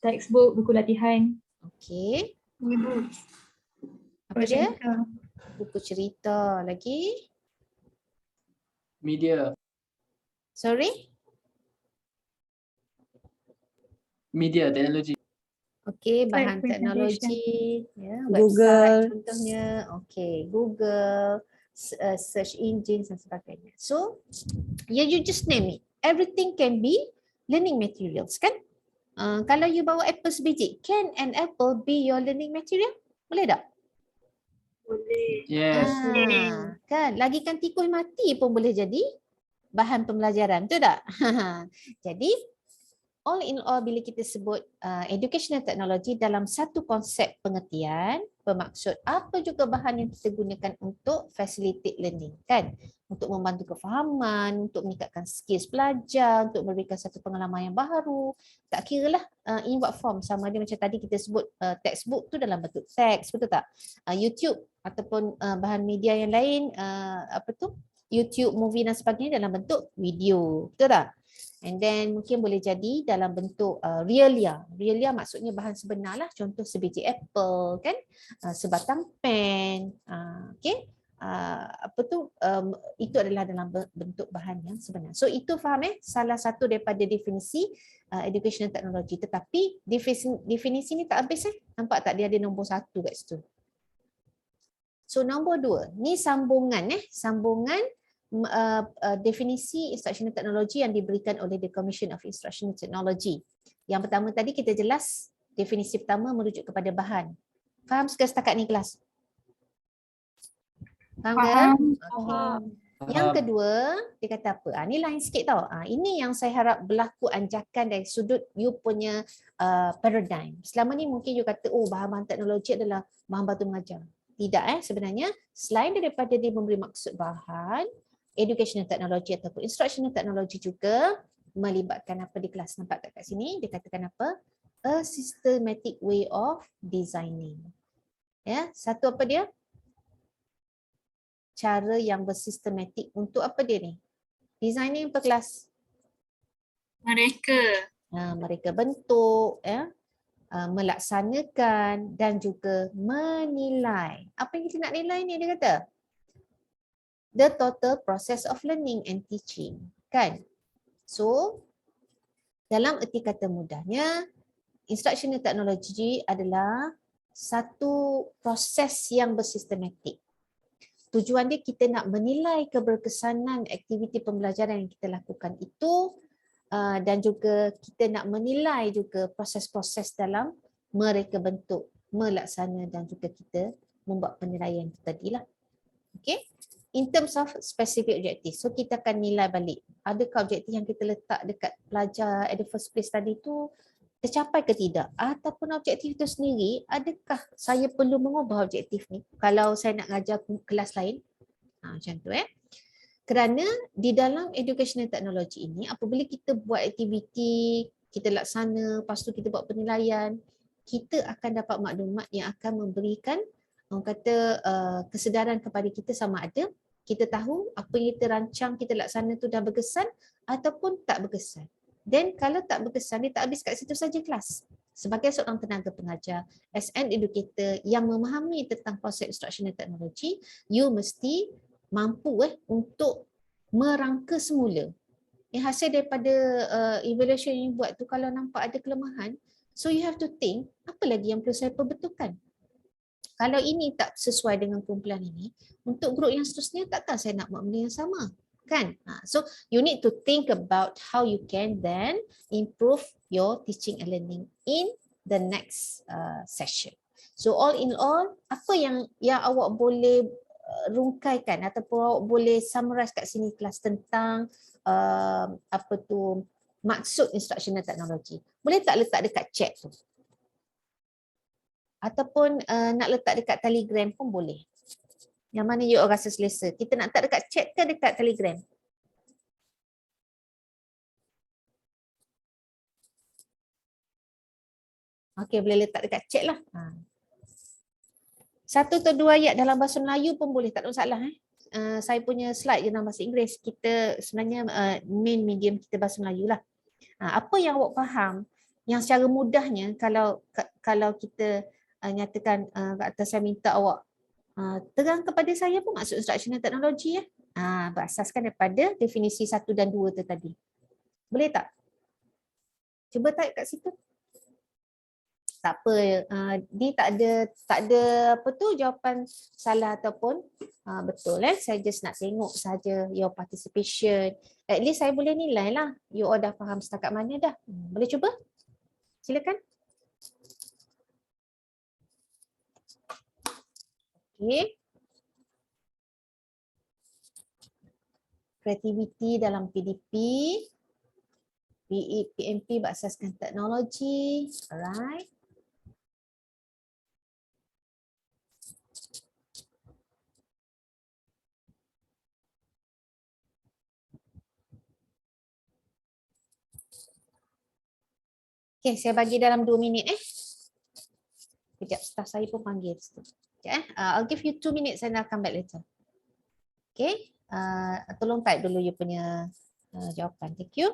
Textbook, buku latihan.
Okey.
Buku
Apa dia?
cerita.
Buku cerita lagi?
Media.
Sorry?
Media, teknologi.
Okey, bahan
Slide
teknologi, ya,
Google.
website contohnya. Okey, Google, search engines dan sebagainya. So, you just name it. Everything can be learning materials, kan? Kalau you bawa apple sebiji, can an apple be your learning material? Boleh tak?
Boleh.
Yes.
Kan, lagikan tikus mati pun boleh jadi bahan pembelajaran, betul tak? Jadi, all in all bila kita sebut educational technology dalam satu konsep pengertian, bermaksud. Apa juga bahan yang kita gunakan untuk facilitate learning, kan? Untuk membantu kefahaman, untuk meningkatkan skills belajar, untuk memberikan satu pengalaman yang baru. Tak kira lah in what form, sama ada macam tadi kita sebut textbook tu dalam bentuk teks, betul tak? YouTube ataupun bahan media yang lain, YouTube, movie dan sebagainya dalam bentuk video, betul tak? And then mungkin boleh jadi dalam bentuk realia. Realia maksudnya bahan sebenar lah. Contoh sebiji apple, kan? Sebatang pen. Okay? Itu adalah dalam bentuk bahan yang sebenar. So itu faham salah satu daripada definisi educational technology. Tetapi definisi ni tak habis Nampak tak dia ada nombor 1 kat situ. So nombor 2, ni sambungan sambungan definisi instructional technology yang diberikan oleh the Commission of Instructional Technology. Yang pertama tadi kita jelas definisi pertama merujuk kepada bahan. Faham setakat ni kelas? Faham ke?
Faham.
Yang kedua, dia kata apa? Ni lain sikit tau. Ini yang saya harap berlaku anjakan dari sudut you punya paradigm. Selama ni mungkin you kata, oh bahan-bahan teknologi adalah bahan batu mengajar. Tidak sebenarnya, selain daripada dia memberi maksud bahan, educational technology ataupun instructional technology juga melibatkan apa di kelas. Nampak tak kat sini? Dia katakan apa? A systematic way of designing. Ya, satu apa dia? Cara yang bersistematik untuk apa dia ni? Designing per kelas. Mereka bentuk, melaksanakan dan juga menilai. Apa yang kita nak nilai ni dia kata? The total process of learning and teaching, kan? So, dalam erti kata mudahnya, instructional technology adalah satu proses yang bersistematik. Tujuan dia kita nak menilai keberkesanan aktiviti pembelajaran yang kita lakukan itu dan juga kita nak menilai juga proses-proses dalam mereka bentuk, melaksana dan juga kita membuat penilaian itu tadilah. Okay? In terms of specific objective, so kita akan nilai balik. Adakah objektif yang kita letak dekat pelajar at the first place tadi tu tercapai ke tidak? Ataupun objektif itu sendiri, adakah saya perlu mengubah objektif ni kalau saya nak ngajar kelas lain? Macam tu Kerana di dalam educational technology ini, apabila kita buat aktiviti, kita laksana, lepas tu kita buat penilaian, kita akan dapat maklumat yang akan memberikan kesedaran kepada kita sama ada kita tahu apa yang kita rancang, kita laksana tu dah berkesan ataupun tak berkesan. Dan kalau tak berkesan, dia tak habis kat situ saja kelas. Sebagai seorang tenaga pengajar, as an educator yang memahami tentang konsep instructional technology, you mesti mampu untuk merangka semula. Hasil daripada evaluation yang buat tu kalau nampak ada kelemahan, so you have to think, apa lagi yang perlu saya perbetulkan? Kalau ini tak sesuai dengan kumpulan ini, untuk grup yang seterusnya takkan saya nak buat benda yang sama, kan? So you need to think about how you can then improve your teaching and learning in the next session. So all in all, apa yang awak boleh rungkaikan ataupun awak boleh summarize kat sini kelas tentang maksud instructional technology. Boleh tak letak dekat chat tu? Ataupun nak letak dekat Telegram pun boleh. Yang mana you rasa selesa. Kita nak letak dekat chat ke dekat Telegram? Okey, boleh letak dekat chat lah. Satu atau dua ayat dalam bahasa Melayu pun boleh, tak ada masalah. Saya punya slide je dalam bahasa Inggeris. Kita sebenarnya main medium kita bahasa Melayu lah. Apa yang awak faham, yang secara mudahnya kalau kita nyatakan kat atas saya minta awak terang kepada saya pun maksud instructional technology berasaskan daripada definisi 1 dan 2 tu tadi. Boleh tak? Cuba type kat situ. Tak apa, dia tak ada jawapan salah ataupun betul. Saya just nak tengok saja your participation. At least saya boleh nilai lah. You all dah faham setakat mana dah. Boleh cuba? Silakan. Okay. Kreativiti dalam PDP. PMP berasaskan teknologi. Alright. Okay, saya bagi dalam 2 minit Kejap, staff saya pun panggil. Kejap, I'll give you 2 minutes and I'll come back later. Okay, tolong type dulu you punya jawapan. Thank you.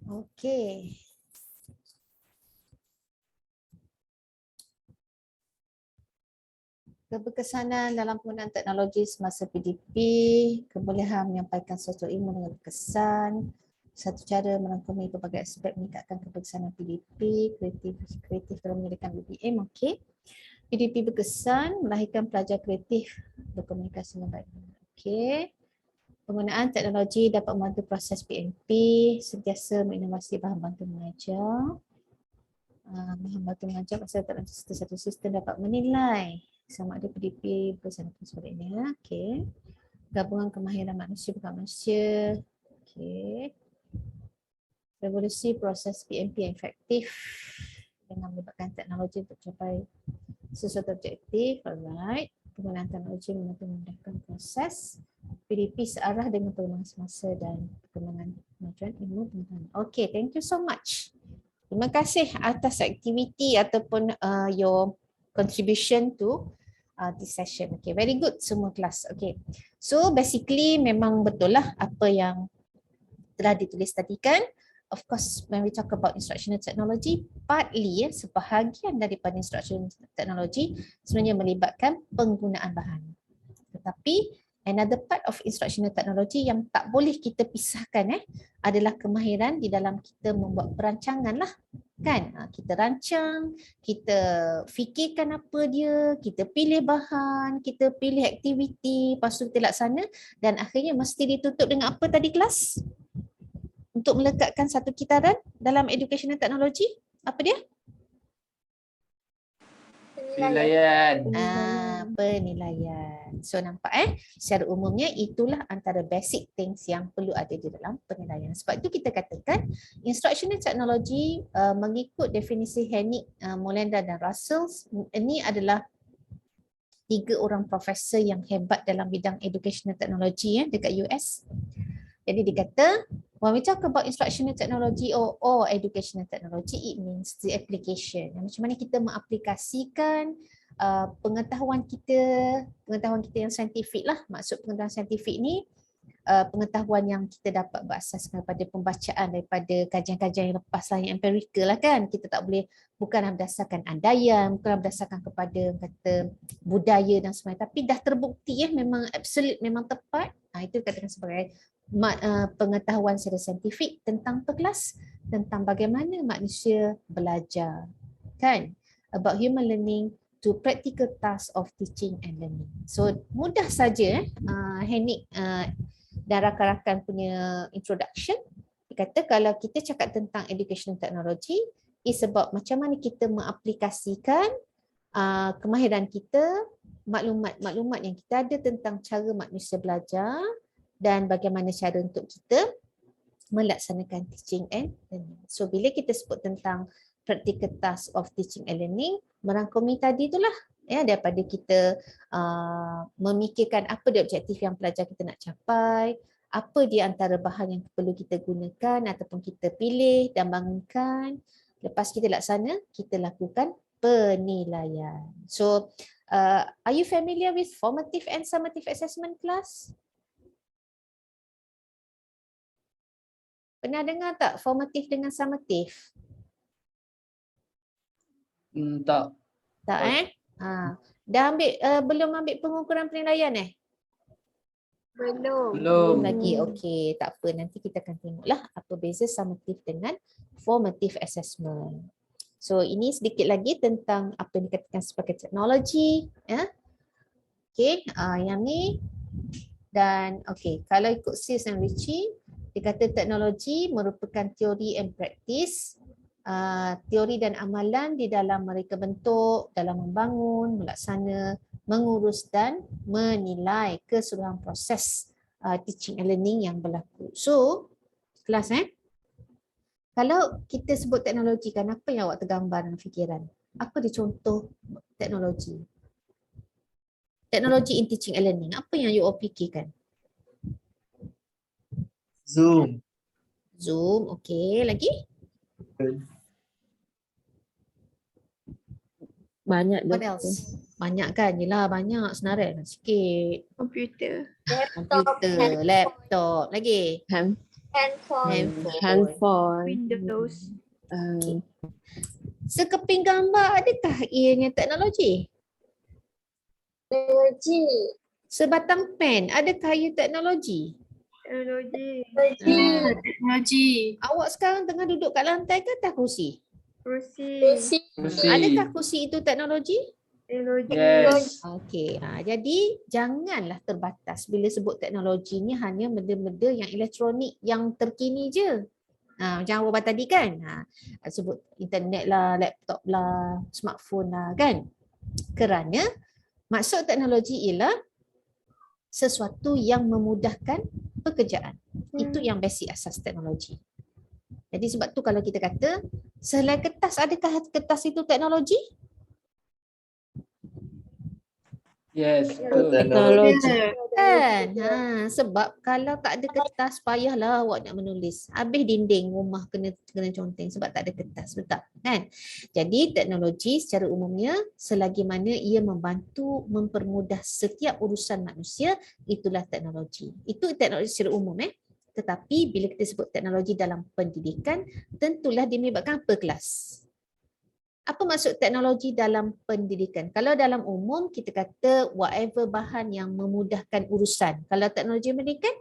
Okay. Keberkesanan dalam penggunaan teknologi semasa PDP, kebolehan menyampaikan sesuatu ilmu dengan berkesan, satu cara merangkumi pelbagai aspek meningkatkan keberkesanan PDP, kreatif dalam menyediakan BBM. Okey. PDP berkesan melahirkan pelajar kreatif berkomunikasi dengan baik. Okey. Penggunaan teknologi dapat membantu proses PMP, sentiasa menginovasi bahan bantu mengajar. Bahan bantu mengajar pasal satu sistem dapat menilai sama ada PDP berkesan dan sebagainya. Okey. Gabungan kemahiran manusia bukan manusia. Okey. Revolusi proses PMP yang efektif dengan melibatkan teknologi untuk capai sesuatu objektif. Alright. Penggunaan teknologi membantu memudahkan proses PDP searah dengan perkembangan semasa dan perkembangan kemajuan ilmu pengetahuan. Okay, thank you so much. Terima kasih atas aktiviti ataupun your contribution to this session. Okay, very good semua kelas. Okay, so basically memang betul lah apa yang telah ditulis tadi kan. Of course, when we talk about instructional technology, partly sebahagian daripada instructional technology sebenarnya melibatkan penggunaan bahan. Tetapi another part of instructional technology yang tak boleh kita pisahkan adalah kemahiran di dalam kita membuat perancangan lah. Kan? Kita rancang, kita fikirkan apa dia, kita pilih bahan, kita pilih aktiviti, lepas tu kita laksana dan akhirnya mesti ditutup dengan apa tadi kelas? Untuk melekatkan satu kitaran dalam educational technology, apa dia?
Penilaian.
Penilaian. So nampak secara umumnya itulah antara basic things yang perlu ada di dalam penilaian. Sebab itu kita katakan instructional technology mengikut definisi Hennig, Mollender dan Russell, ini adalah 3 orang profesor yang hebat dalam bidang educational technology dekat US. Jadi dia kata, when we talk about instructional technology or educational technology, it means the application. Macam mana kita mengaplikasikan pengetahuan kita yang saintifik lah. Maksud pengetahuan saintifik ni, pengetahuan yang kita dapat berasaskan pada pembacaan daripada kajian-kajian yang lepas lah, yang empirical lah kan. Kita tak boleh, bukanlah berdasarkan andaian, bukanlah berdasarkan kepada kata budaya dan sebagainya, tapi dah terbukti memang absolute, memang tepat. Itu dikatakan sebagai pengetahuan secara saintifik tentang kelas, tentang bagaimana manusia belajar, kan, about human learning to practical task of teaching and learning. So mudah saja Hennig dan rakan-rakan punya introduction. Dia kata kalau kita cakap tentang educational technology, is about macam mana kita mengaplikasikan kemahiran kita, maklumat yang kita ada tentang cara manusia belajar dan bagaimana cara untuk kita melaksanakan teaching and learning. So bila kita sebut tentang practical task of teaching and learning, merangkumi tadi itulah daripada kita memikirkan apa dia objektif yang pelajar kita nak capai, apa dia antara bahan yang perlu kita gunakan ataupun kita pilih dan bangunkan. Lepas kita laksana, kita lakukan penilaian. So are you familiar with formative and summative assessment class? Pernah dengar tak formative dengan summative?
Tak.
Tak dah ambil belum ambil pengukuran penilaian
Belum.
lagi. Okey, tak apa, nanti kita akan tengoklah apa beza summative dengan formative assessment. So ini sedikit lagi tentang apa yang dikatakan sebagai teknologi, Okey, yang ni. Dan okey, kalau ikut Sears and Ritchie, dia kata teknologi merupakan teori and practice, teori dan amalan di dalam mereka bentuk, dalam membangun, melaksana, mengurus dan menilai keseluruhan proses teaching and learning yang berlaku. So, kelas kalau kita sebut teknologi kan, apa yang awak tergambar dalam fikiran? Apa dia contoh teknologi? Teknologi in teaching and learning, apa yang you all fikirkan?
Zoom.
Zoom, okey. Lagi?
Banyak
What
doktor.
else? Banyak kan? Yelah banyak, senarai sikit.
Komputer.
Komputer, laptop, lagi?
Handphone.
Windows.
Sekeping gambar, adakah ianya teknologi? Sebatang pen, adakah ia teknologi?
Teknologi.
Teknologi.
Awak sekarang tengah duduk kat lantai ke atas kursi?
Kursi.
Adakah kursi itu teknologi?
Teknologi.
Yes.
Okey, jadi janganlah terbatas bila sebut teknologi ni hanya benda-benda yang elektronik yang terkini je. Macam awak tadi kan, sebut internet lah, laptop lah, smartphone lah kan. Kerana maksud teknologi ialah sesuatu yang memudahkan pekerjaan. Itu yang basic asas teknologi. Jadi sebab tu kalau kita kata sehelai kertas, adakah kertas itu teknologi?
Yes, betul.
Teknologi.
Kan? Sebab kalau tak ada kertas, payahlah awak nak menulis. Habis dinding rumah kena conteng sebab tak ada kertas. Betul? Kan? Jadi teknologi secara umumnya selagi mana ia membantu mempermudah setiap urusan manusia, itulah teknologi. Itu teknologi secara umum. Tetapi bila kita sebut teknologi dalam pendidikan, tentulah dia melibatkan apa kelas? Apa maksud teknologi dalam pendidikan? Kalau dalam umum kita kata whatever bahan yang memudahkan urusan. Kalau teknologi pendidikan?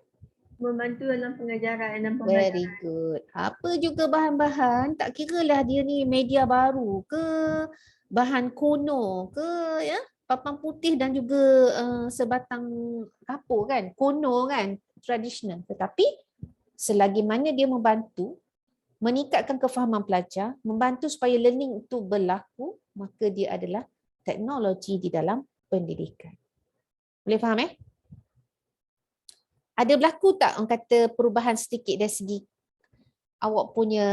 Membantu dalam pengajaran dan pembelajaran.
Very good. Apa juga bahan-bahan, tak kiralah dia ni media baru ke, bahan kuno ke, ya, papan putih dan juga sebatang kapur kan, kuno kan, tradisional. Tetapi selagi mana dia membantu meningkatkan kefahaman pelajar, membantu supaya learning itu berlaku, maka dia adalah teknologi di dalam pendidikan. Boleh faham Ada berlaku tak orang kata perubahan sedikit dari segi awak punya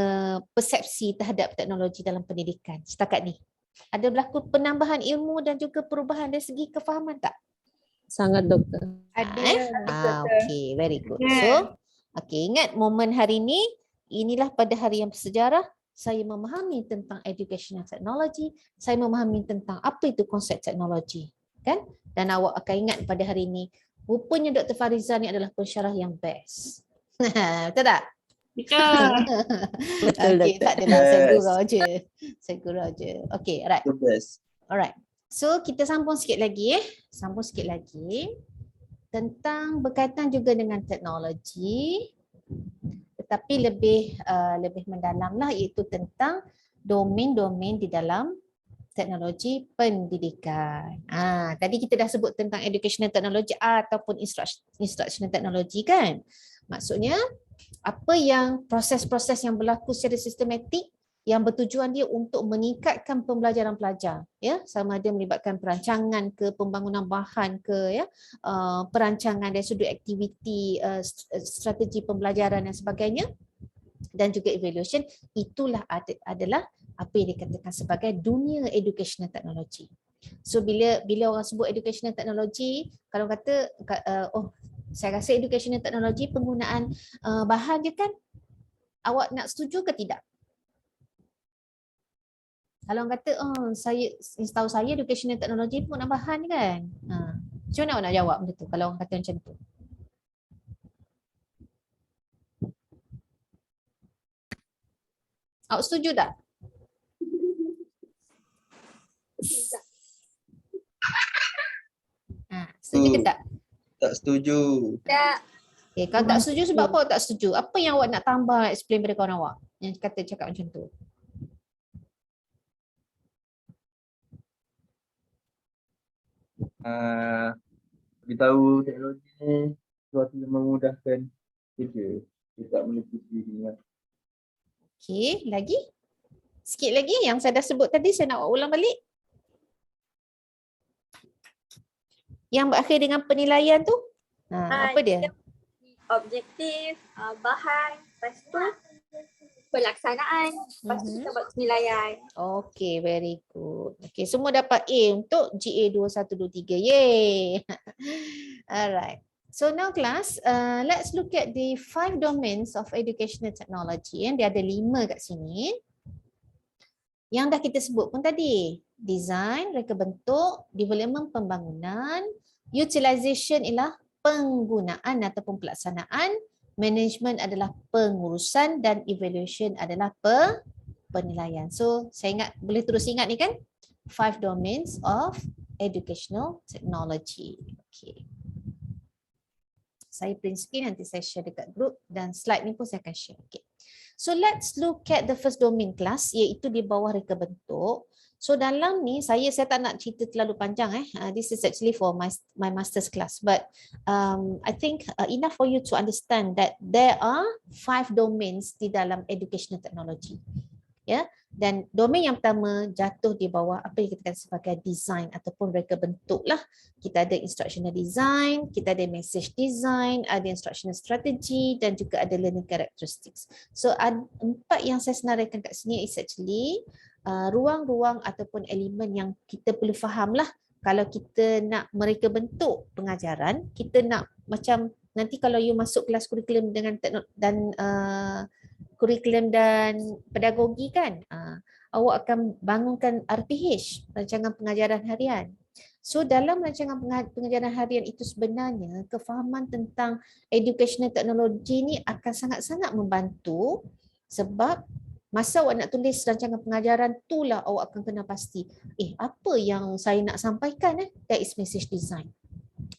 persepsi terhadap teknologi dalam pendidikan setakat ni? Ada berlaku penambahan ilmu dan juga perubahan dari segi kefahaman tak?
Sangat doktor.
Ada.
Okay, very good. So, okay, ingat momen hari ni, inilah pada hari yang bersejarah, saya memahami tentang educational technology, saya memahami tentang apa itu konsep teknologi. Kan? Dan awak akan ingat pada hari ini, rupanya Dr. Fariza ni adalah pensyarah yang best. Betul tak?
Betul.
Betul,
Okay,
Doktor.
tak adalah. Saya
Yes.
gurau je. Saya gurau je. Okay, alright.
The best.
Alright. So, kita sambung sikit lagi Sambung sikit lagi. Tentang berkaitan juga dengan teknologi. Tetapi lebih mendalam lah, iaitu tentang domain-domain di dalam teknologi pendidikan. Tadi kita dah sebut tentang educational technology ataupun instructional technology kan. Maksudnya apa yang proses-proses yang berlaku secara sistematik yang bertujuan dia untuk meningkatkan pembelajaran pelajar, ya, sama ada melibatkan perancangan ke, pembangunan bahan ke, ya, perancangan dari sudut aktiviti, strategi pembelajaran dan sebagainya, dan juga evaluation. Itulah adalah apa yang dikatakan sebagai dunia educational technology. So bila orang sebut educational technology, kalau kata saya rasa educational technology penggunaan bahan je kan, awak nak setuju ke tidak? Kalau orang kata setahu saya educational technology penggunaan bahan kan. Macam mana awak nak jawab benda tu kalau orang kata macam tu? Awak setuju tak? Setuju ke tak?
Tak setuju.
Okay, kalau tak setuju sebab apa awak tak setuju? Apa yang awak nak tambah explain pada kawan awak yang kata cakap macam tu?
Beritahu teknologi ni sesuatu yang memudahkan kerja. Dia tak meliputi dengan
Okey, lagi? Sikit lagi yang saya dah sebut tadi, saya nak ulang balik. Yang berakhir dengan penilaian tu, apa dia?
Objektif, bahan, lepas tu pelaksanaan, lepas tu kita buat penilaian.
Okay, very good. Okay, semua dapat A untuk GA 2123. Yay! Alright. So now class, let's look at the 5 domains of educational technology. Dia ada 5 kat sini. Yang dah kita sebut pun tadi. Design, reka bentuk, development pembangunan, utilization ialah penggunaan ataupun pelaksanaan, management adalah pengurusan dan evaluation adalah penilaian. So saya ingat, boleh terus ingat ni kan? 5 domains of educational technology. Okay. Saya print screen, nanti saya share dekat group dan slide ni pun saya akan share. Okay. So let's look at the first domain class, iaitu di bawah reka bentuk. So dalam ni saya tak nak cerita terlalu panjang this is actually for my master's class, but I think enough for you to understand that there are 5 domains di dalam educational technology. Ya, dan domain yang pertama jatuh di bawah apa yang kita kata sebagai design ataupun reka bentuk lah. Kita ada instructional design, kita ada message design, ada instructional strategy dan juga ada learning characteristics. So 4 yang saya senaraikan kat sini is actually ruang-ruang ataupun elemen yang kita perlu faham lah kalau kita nak mereka bentuk pengajaran, kita nak macam nanti kalau you masuk kelas kurikulum dengan kurikulum dan pedagogi kan, awak akan bangunkan RPH, rancangan pengajaran harian. So dalam rancangan pengajaran harian itu sebenarnya kefahaman tentang educational technology ni akan sangat-sangat membantu, sebab masa awak nak tulis rancangan pengajaran tu lah awak akan kena pasti, apa yang saya nak sampaikan, that is message design.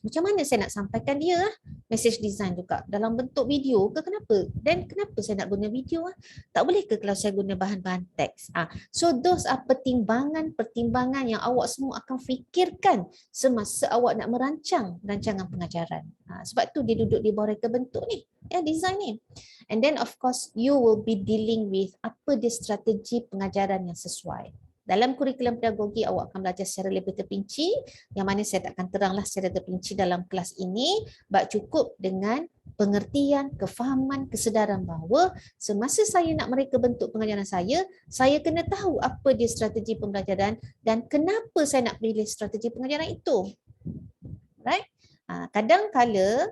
Macam mana saya nak sampaikan dia message design juga dalam bentuk video ke, kenapa? Dan kenapa saya nak guna video? Tak boleh ke kalau saya guna bahan-bahan teks? So those are pertimbangan yang awak semua akan fikirkan semasa awak nak merancang rancangan pengajaran. Sebab tu dia duduk di bawah reka bentuk ni, design ni. And then of course you will be dealing with apa dia strategi pengajaran yang sesuai. Dalam kurikulum pedagogi awak akan belajar secara lebih terperinci, yang mana saya takkan teranglah secara terperinci dalam kelas ini, cukup dengan pengertian, kefahaman, kesedaran bahawa semasa saya nak mereka bentuk pengajaran saya kena tahu apa dia strategi pembelajaran dan kenapa saya nak pilih strategi pengajaran itu. Right? Kadang-kala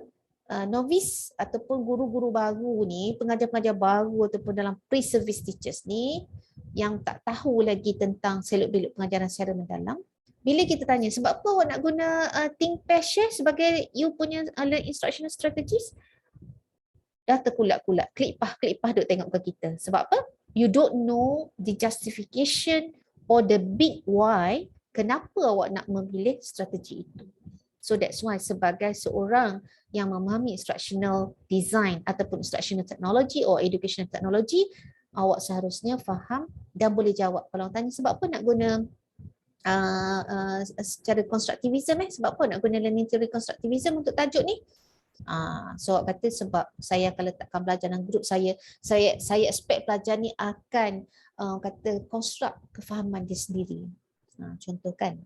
novice ataupun guru-guru baru ni, pengajar-pengajar baru ataupun dalam pre-service teachers ni yang tak tahu lagi tentang seluk-beluk pengajaran secara mendalam, bila kita tanya sebab apa awak nak guna ThinkPads Share sebagai you punya instructional strategies, dah terkulak-kulak, klik-pah duk tengok ke kita. Sebab apa? You don't know the justification or the big why kenapa awak nak memilih strategi itu. So that's why sebagai seorang yang memahami instructional design ataupun instructional technology or educational technology, awak seharusnya faham dan boleh jawab kalau tanya sebab apa nak guna secara konstruktivism, sebab apa nak guna learning theory konstruktivism untuk tajuk ni. So awak kata sebab saya akan letakkan pelajar dalam grup saya expect pelajar ni akan kata construct kefahaman dia sendiri. Contoh kan.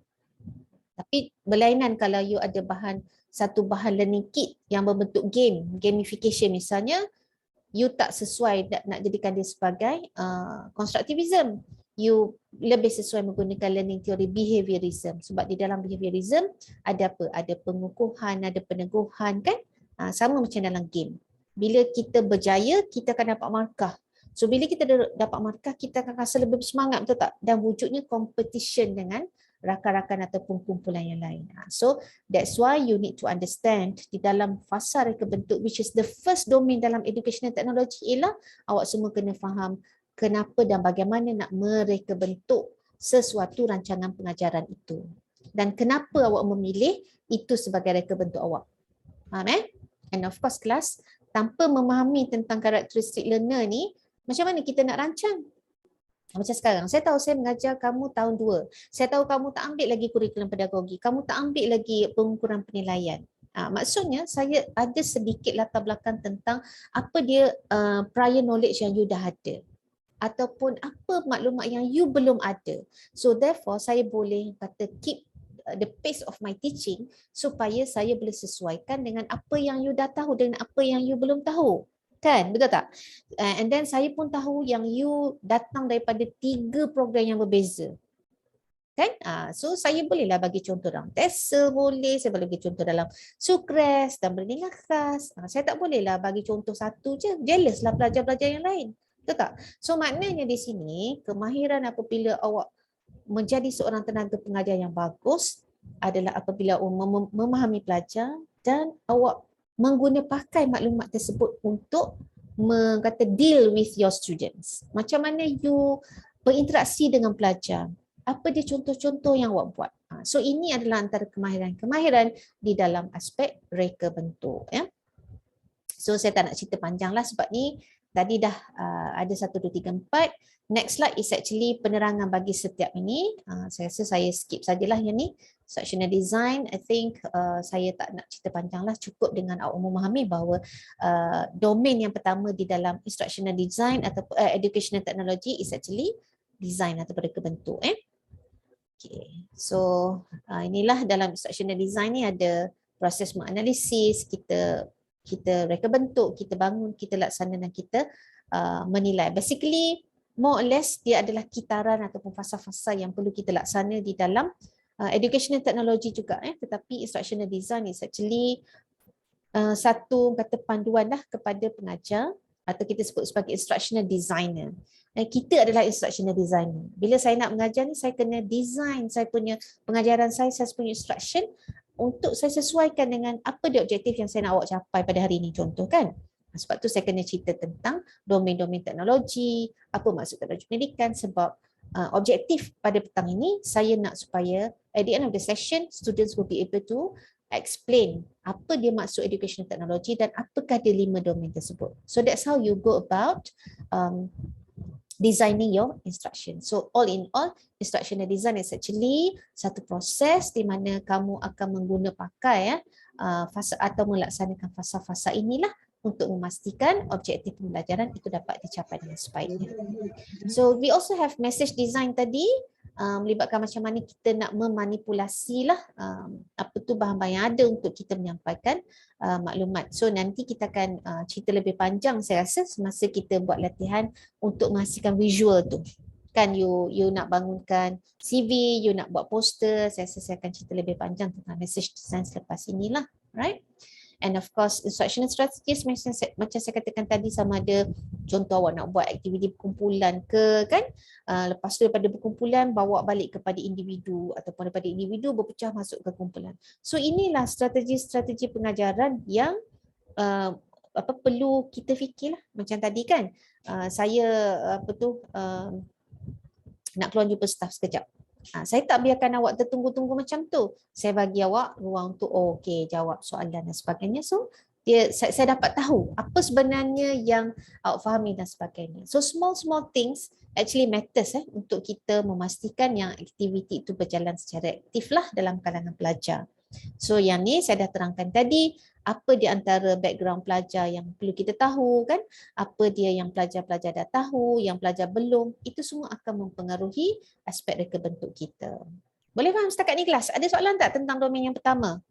Tapi berlainan kalau you ada satu bahan learning kit yang berbentuk gamification misalnya, you tak sesuai nak jadikan dia sebagai konstruktivism. You lebih sesuai menggunakan learning theory behaviorism. Sebab di dalam behaviorism ada apa? Ada pengukuhan, ada peneguhan kan? Sama macam dalam game. Bila kita berjaya, kita akan dapat markah. So bila kita dapat markah, kita akan rasa lebih bersemangat, betul tak? Dan wujudnya competition dengan rakan-rakan ataupun kumpulan yang lain. So that's why you need to understand di dalam fasa reka bentuk, which is the first domain dalam educational technology, ialah awak semua kena faham kenapa dan bagaimana nak mereka bentuk sesuatu rancangan pengajaran itu. Dan kenapa awak memilih itu sebagai reka bentuk awak. Faham And of course kelas, tanpa memahami tentang karakteristik learner ni, macam mana kita nak rancang? Macam sekarang, saya tahu saya mengajar kamu tahun 2. Saya tahu kamu tak ambil lagi kurikulum pedagogi. Kamu tak ambil lagi pengukuran penilaian. Maksudnya saya ada sedikit latar belakang tentang apa dia prior knowledge yang you dah ada. Ataupun apa maklumat yang you belum ada. So therefore saya boleh kata keep the pace of my teaching supaya saya boleh sesuaikan dengan apa yang you dah tahu dengan apa yang you belum tahu. Kan, betul tak? And then saya pun tahu yang you datang daripada 3 program yang berbeza. Kan? So saya bolehlah bagi contoh dalam TESOL boleh, saya boleh bagi contoh dalam SUKRES dan berniaga khas. Saya tak bolehlah bagi contoh satu je, jealous lah pelajar-pelajar yang lain. Betul tak? So maknanya di sini, kemahiran apabila awak menjadi seorang tenaga pengajar yang bagus adalah apabila awak memahami pelajar dan awak pakai maklumat tersebut untuk deal with your students. Macam mana you berinteraksi dengan pelajar? Apa dia contoh-contoh yang awak buat? So ini adalah antara kemahiran di dalam aspek reka bentuk. So saya tak nak cerita panjang lah sebab ni tadi dah ada 1, 2, 3, 4. Next slide is actually penerangan bagi setiap ini. Saya rasa saya skip sajalah yang ni. Instructional design, I think saya tak nak cerita panjang lah, cukup dengan awak memahami bahawa domain yang pertama di dalam instructional design atau educational technology is actually design atau reka bentuk. Okay. So inilah dalam instructional design ni ada proses menganalisis, kita reka bentuk, kita bangun, kita laksana dan kita menilai. Basically more or less dia adalah kitaran ataupun fasa-fasa yang perlu kita laksana di dalam educational technology juga tetapi instructional design is actually satu kata panduan lah kepada pengajar atau kita sebut sebagai instructional designer. Kita adalah instructional designer. Bila saya nak mengajar ni, saya kena design saya punya pengajaran saya punya instruction untuk saya sesuaikan dengan apa dia objektif yang saya nak awak capai pada hari ini, contoh kan. Sebab tu saya kena cerita tentang domain-domain teknologi, apa maksud teknologi pendidikan, sebab objektif pada petang ini saya nak supaya at the end of the session students will be able to explain apa dia maksud educational technology dan apakah dia 5 domain tersebut. So that's how you go about designing your instruction. So all in all, instructional design is actually satu proses di mana kamu akan mengguna pakai fasa atau melaksanakan fasa-fasa inilah untuk memastikan objektif pembelajaran itu dapat dicapai dengan sebaiknya. So we also have message design tadi, melibatkan macam mana kita nak memanipulasi lah apa tu bahan-bahan yang ada untuk kita menyampaikan maklumat. So nanti kita akan cerita lebih panjang saya rasa semasa kita buat latihan untuk menghasilkan visual tu. Kan you nak bangunkan CV, you nak buat poster, saya rasa saya akan cerita lebih panjang tentang message design selepas inilah, right? And of course, instructional strategies macam saya katakan tadi, sama ada contoh awak nak buat aktiviti berkumpulan ke kan, lepas tu daripada berkumpulan bawa balik kepada individu ataupun daripada individu berpecah masuk ke kumpulan. So inilah strategi-strategi pengajaran yang perlu kita fikirlah. Macam tadi kan, saya nak keluar jumpa staf sekejap. Saya tak biarkan awak tertunggu-tunggu macam tu. Saya bagi awak ruang untuk okey jawab soalan dan sebagainya. So saya dapat tahu apa sebenarnya yang awak fahami dan sebagainya. So small things actually matters untuk kita memastikan yang aktiviti itu berjalan secara aktif lah dalam kalangan pelajar. So yang ni saya dah terangkan tadi, apa di antara background pelajar yang perlu kita tahu kan, apa dia yang pelajar-pelajar dah tahu, yang pelajar belum, itu semua akan mempengaruhi aspek reka bentuk kita. Boleh faham setakat ni kelas? Ada soalan tak tentang domain yang pertama?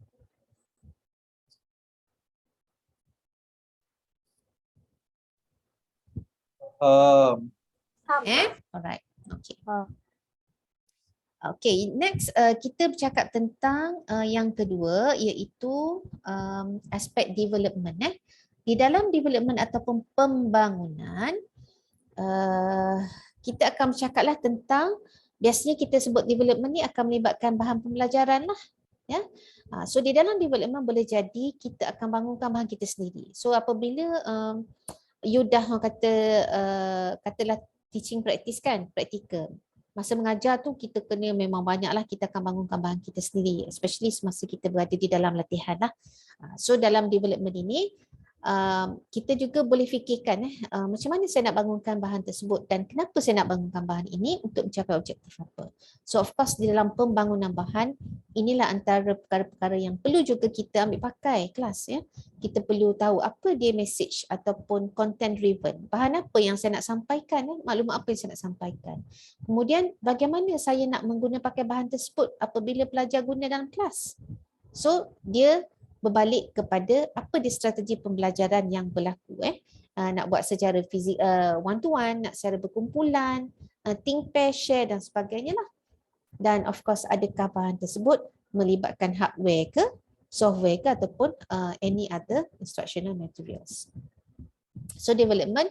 Alright. Okay. Okay, next kita bercakap tentang yang kedua, iaitu aspek development. Di dalam development ataupun pembangunan, kita akan bercakaplah tentang, biasanya kita sebut development ni akan melibatkan bahan pembelajaran lah. Ya. So di dalam development boleh jadi kita akan bangunkan bahan kita sendiri. So apabila you dah katalah teaching practice kan, practical. Masa mengajar tu kita kena memang banyaklah kita akan bangunkan bahan kita sendiri, especially semasa kita berada di dalam latihan lah. So dalam development ini kita juga boleh fikirkan macam mana saya nak bangunkan bahan tersebut dan kenapa saya nak bangunkan bahan ini untuk mencapai objektif apa. So of course di dalam pembangunan bahan inilah antara perkara-perkara yang perlu juga kita ambil pakai kelas ya. Kita perlu tahu apa dia message ataupun content driven. Bahan apa yang saya nak sampaikan, maklumat apa yang saya nak sampaikan. Kemudian bagaimana saya nak menggunakan pakai bahan tersebut apabila pelajar guna dalam kelas. So dia berbalik kepada apa dia strategi pembelajaran yang berlaku. Nak buat secara fizik, one to one, nak secara berkumpulan, think, pair, share dan sebagainya lah. Dan of course adakah bahan tersebut melibatkan hardware ke, software ke ataupun any other instructional materials. So development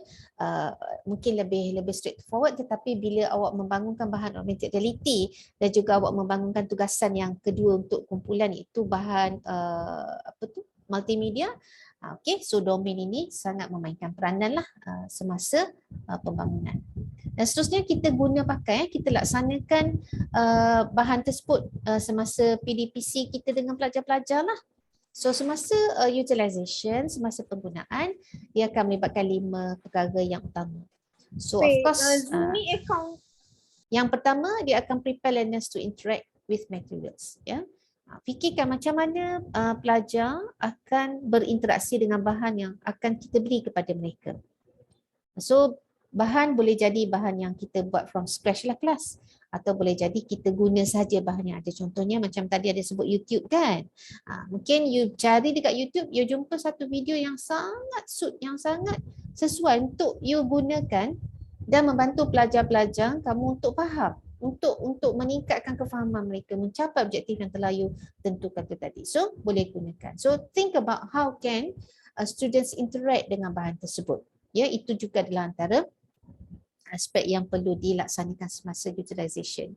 mungkin lebih straightforward, tetapi bila awak membangunkan bahan augmented reality dan juga awak membangunkan tugasan yang kedua untuk kumpulan, itu bahan multimedia. Okay, so domain ini sangat memainkan peranan lah semasa pembangunan. Dan seterusnya kita guna pakai, kita laksanakan bahan tersebut semasa PDPC kita dengan pelajar-pelajar lah. So semasa utilization, semasa penggunaan, dia akan melibatkan 5 perkara yang utama. So of course, yang pertama dia akan prepare learners to interact with materials. Ya, fikirkan macam mana pelajar akan berinteraksi dengan bahan yang akan kita beri kepada mereka. So bahan boleh jadi bahan yang kita buat from scratch lah kelas, atau boleh jadi kita guna saja bahan yang ada. Contohnya macam tadi ada sebut YouTube kan. Mungkin you cari dekat YouTube, you jumpa satu video yang sangat yang sangat sesuai untuk you gunakan dan membantu pelajar-pelajar kamu untuk faham untuk meningkatkan kefahaman mereka, mencapai objektif yang telah you tentukan tu tadi. So boleh gunakan. So think about how can students interact dengan bahan tersebut. Ya, itu juga adalah antara aspek yang perlu dilaksanakan semasa utilization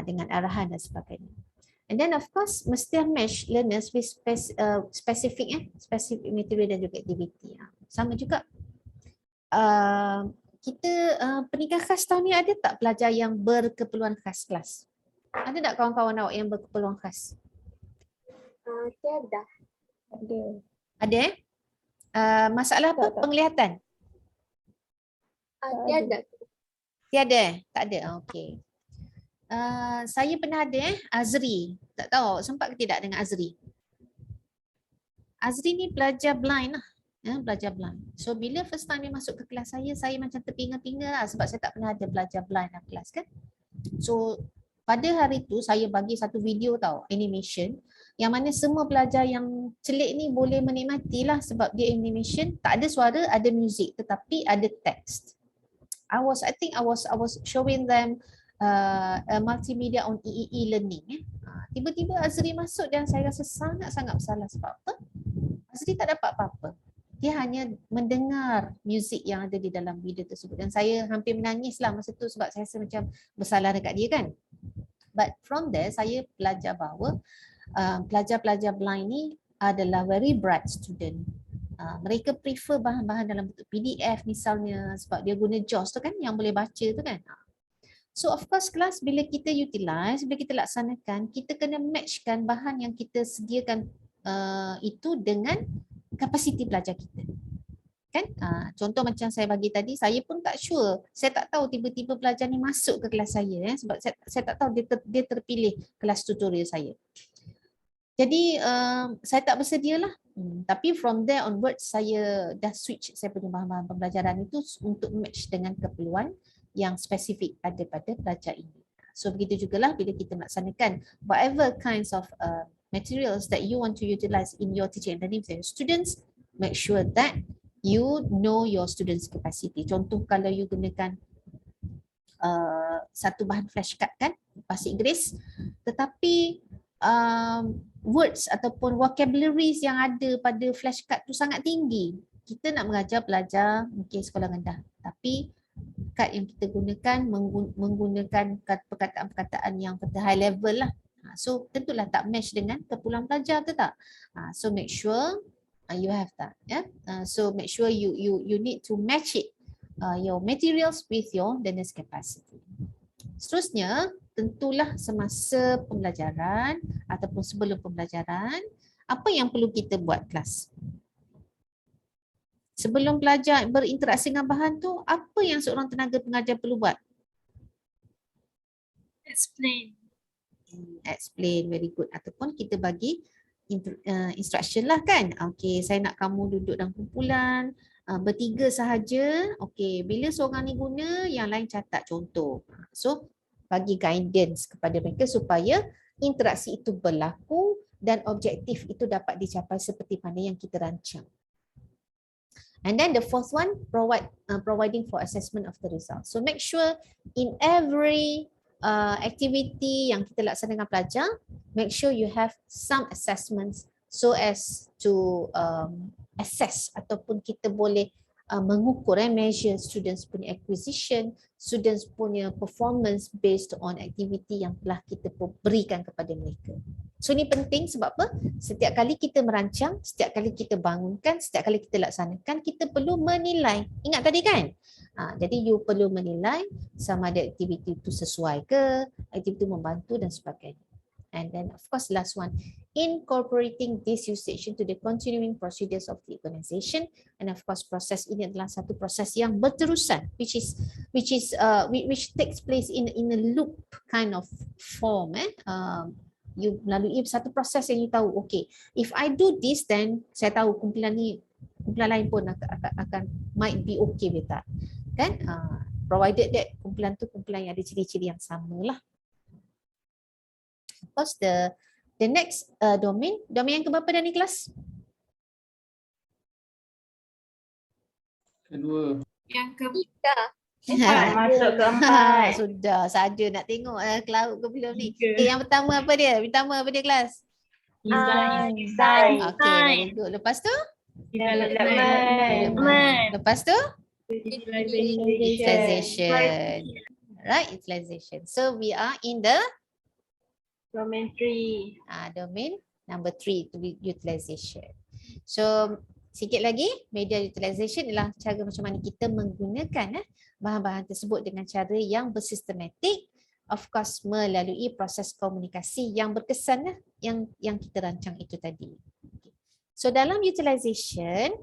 dengan arahan dan sebagainya. And then of course mesti match learners with specific material dan juga aktiviti. Sama juga kita peningkatan khas tahun ni ada tak pelajar yang berkeperluan khas kelas? Ada tak kawan-kawan awak yang berkeperluan khas?
Tiada.
Ada masalah apa? Penglihatan?
Tiada.
Tiada? Tak ada? Okey. Saya pernah ada Azri. Tak tahu sempat ke tidak dengan Azri? Azri ni pelajar blind lah. Belajar blind. So bila first time dia masuk ke kelas saya macam terpinga-pinga lah sebab saya tak pernah ada belajar blind dalam kelas kan. So pada hari tu saya bagi satu video tau, animation, yang mana semua pelajar yang celik ni boleh menikmati lah sebab dia animation, tak ada suara, ada muzik tetapi ada teks. I think I was showing them multimedia on EEE learning. Tiba-tiba Azri masuk dan saya rasa sangat-sangat bersalah sebab apa? Azri tak dapat apa-apa. Dia hanya mendengar muzik yang ada di dalam video tersebut dan saya hampir menangis lah masa tu sebab saya rasa macam bersalah dekat dia kan. But from there saya belajar bahawa pelajar-pelajar blind ni adalah very bright student. Mereka prefer bahan-bahan dalam bentuk PDF misalnya sebab dia guna JAWS tu kan yang boleh baca tu kan. So of course kelas bila kita utilize, bila kita laksanakan, kita kena matchkan bahan yang kita sediakan itu dengan kapasiti pelajar kita. Kan? Contoh macam saya bagi tadi, saya pun tak sure. Saya tak tahu tiba-tiba pelajar ni masuk ke kelas saya sebab saya tak tahu dia terpilih kelas tutorial saya. Jadi saya tak bersedia lah. Tapi from there onwards saya dah switch saya punya bahan-bahan pembelajaran itu untuk match dengan keperluan yang spesifik ada pada pelajar ini. So begitu jugalah bila kita melaksanakan whatever kinds of materials that you want to utilize in your teaching and learning with your students, make sure that you know your students' capacity. Contoh kalau you gunakan satu bahan flashcard kan, bahasa Inggeris, tetapi words ataupun vocabularies yang ada pada flashcard tu sangat tinggi. Kita nak mengajar pelajar mungkin sekolah rendah, tapi kad yang kita gunakan menggunakan perkataan-perkataan yang kata high level lah. So tentulah tak match dengan keperluan pelajar ke tak? So make sure you have that. So make sure you need to match it your materials with your learner's capacity. Seterusnya, tentulah semasa pembelajaran ataupun sebelum pembelajaran, apa yang perlu kita buat kelas? Sebelum pelajar berinteraksi dengan bahan tu, apa yang seorang tenaga pengajar perlu buat?
Explain.
Explain, very good. Ataupun kita bagi instruction lah kan. Okay, saya nak kamu duduk dalam kumpulan, bertiga sahaja. Okay, bila seorang ni guna, yang lain catat contoh. So, bagi guidance kepada mereka supaya interaksi itu berlaku dan objektif itu dapat dicapai seperti mana yang kita rancang. And then the fourth one, providing for assessment of the results. So make sure in every activity yang kita laksanakan pelajar, make sure you have some assessments so as to assess ataupun kita boleh mengukur measure students punya acquisition, students punya performance based on activity yang telah kita berikan kepada mereka. So ini penting sebab apa? Setiap kali kita merancang, setiap kali kita bangunkan, setiap kali kita laksanakan, kita perlu menilai. Ingat tadi kan? Jadi you perlu menilai sama ada aktiviti itu sesuai ke, aktiviti itu membantu dan sebagainya. And then of course last one, incorporating this usage into the continuing procedures of the organization. And of course proses ini adalah satu proses yang berterusan, which takes place in a loop kind of form. You melalui satu proses yang you tahu, okay, if I do this then saya tahu kumpulan lain pun akan might be okay with that. Kan? Provided that kumpulan tu kumpulan yang ada ciri-ciri yang sama lah. Of course the next domain yang keberapa dah ni kelas?
Kedua.
Yang
Tiga.
Masuk keempat.
Sudah saja nak tengok cloud ke belum ni.
Tiga.
Okay, yang pertama apa dia? Pertama apa dia kelas?
Design.
Okay, very good. Lepas tu?
Development.
Lepas tu?
Utilization.
Utilization. Right, utilization. So we are in the
Domain 3.
domain number 3 to be utilization. So sikit lagi, media utilization ialah cara macam mana kita menggunakan bahan-bahan tersebut dengan cara yang bersistematik, of course melalui proses komunikasi yang berkesan yang kita rancang itu tadi. So dalam utilization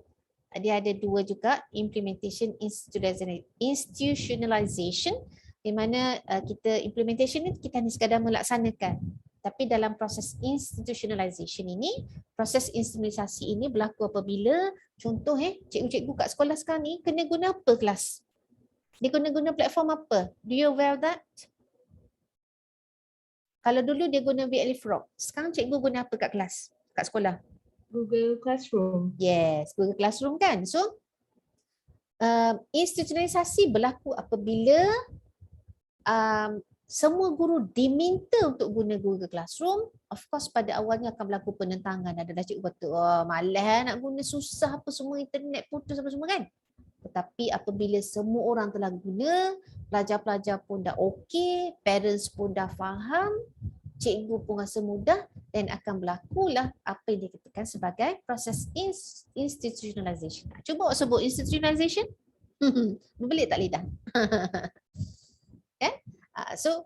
dia ada dua juga, implementation, institutionalization, di mana kita implementation ni kita hanya sekadar melaksanakan. Tapi dalam proses institutionalization ini, proses institutionalisasi ini berlaku apabila contoh cikgu-cikgu kat sekolah sekarang ni kena guna apa kelas? Dia kena guna platform apa? Do you aware of that? Kalau dulu dia guna VLFrog, sekarang cikgu guna apa kat kelas? Kat sekolah?
Google Classroom.
Yes, Google Classroom kan. So institutionalisasi berlaku apabila semua guru diminta untuk guna Google Classroom. Of course pada awalnya akan berlaku penentangan. Adalah cikgu kata, oh malas nak guna, susah apa semua, internet putus apa semua kan. Tetapi apabila semua orang telah guna, pelajar-pelajar pun dah okey, parents pun dah faham, cikgu pun rasa mudah, dan akan berlakulah apa yang dikatakan sebagai proses institutionalization. Cuba awak sebut institutionalization. Berbelit tak lidah? Kan? So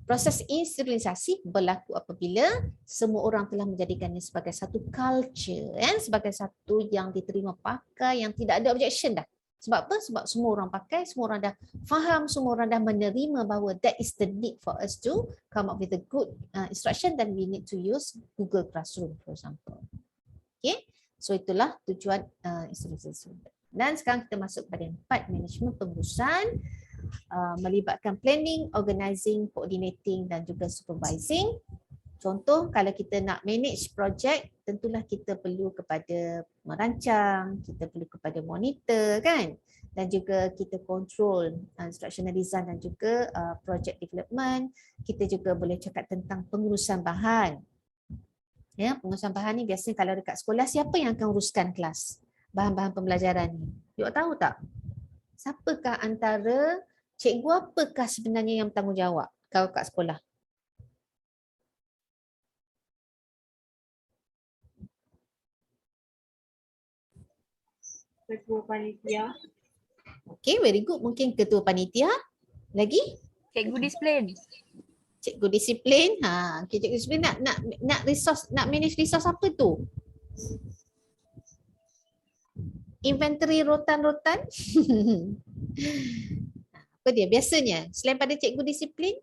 proses institutionalisasi berlaku apabila semua orang telah menjadikannya sebagai satu culture, sebagai satu yang diterima pakai, yang tidak ada objection dah. Sebab apa? Sebab semua orang pakai, semua orang dah faham, semua orang dah menerima bahawa that is the need for us to come up with a good instruction, then we need to use Google Classroom for example. Okay, so itulah tujuan institusi. Dan sekarang kita masuk pada 4, manajemen pengurusan, melibatkan planning, organizing, coordinating dan juga supervising. Contoh, kalau kita nak manage projek, tentulah kita perlu kepada merancang, kita perlu kepada monitor kan, dan juga kita control instructional design dan juga project development. Kita juga boleh cakap tentang pengurusan bahan. Ya, pengurusan bahan ni biasanya kalau dekat sekolah, siapa yang akan uruskan kelas? Bahan-bahan pembelajaran ni. Awak tahu tak? Siapakah antara cikgu, apakah sebenarnya yang bertanggungjawab kalau kat sekolah?
Ketua panitia.
Okay, very good. Mungkin ketua panitia. Lagi?
Cikgu disiplin.
Cikgu disiplin. Okay, cikgu disiplin nak resource, nak manage resource apa tu? Inventory rotan-rotan. Apa dia? Biasanya selain pada cikgu disiplin,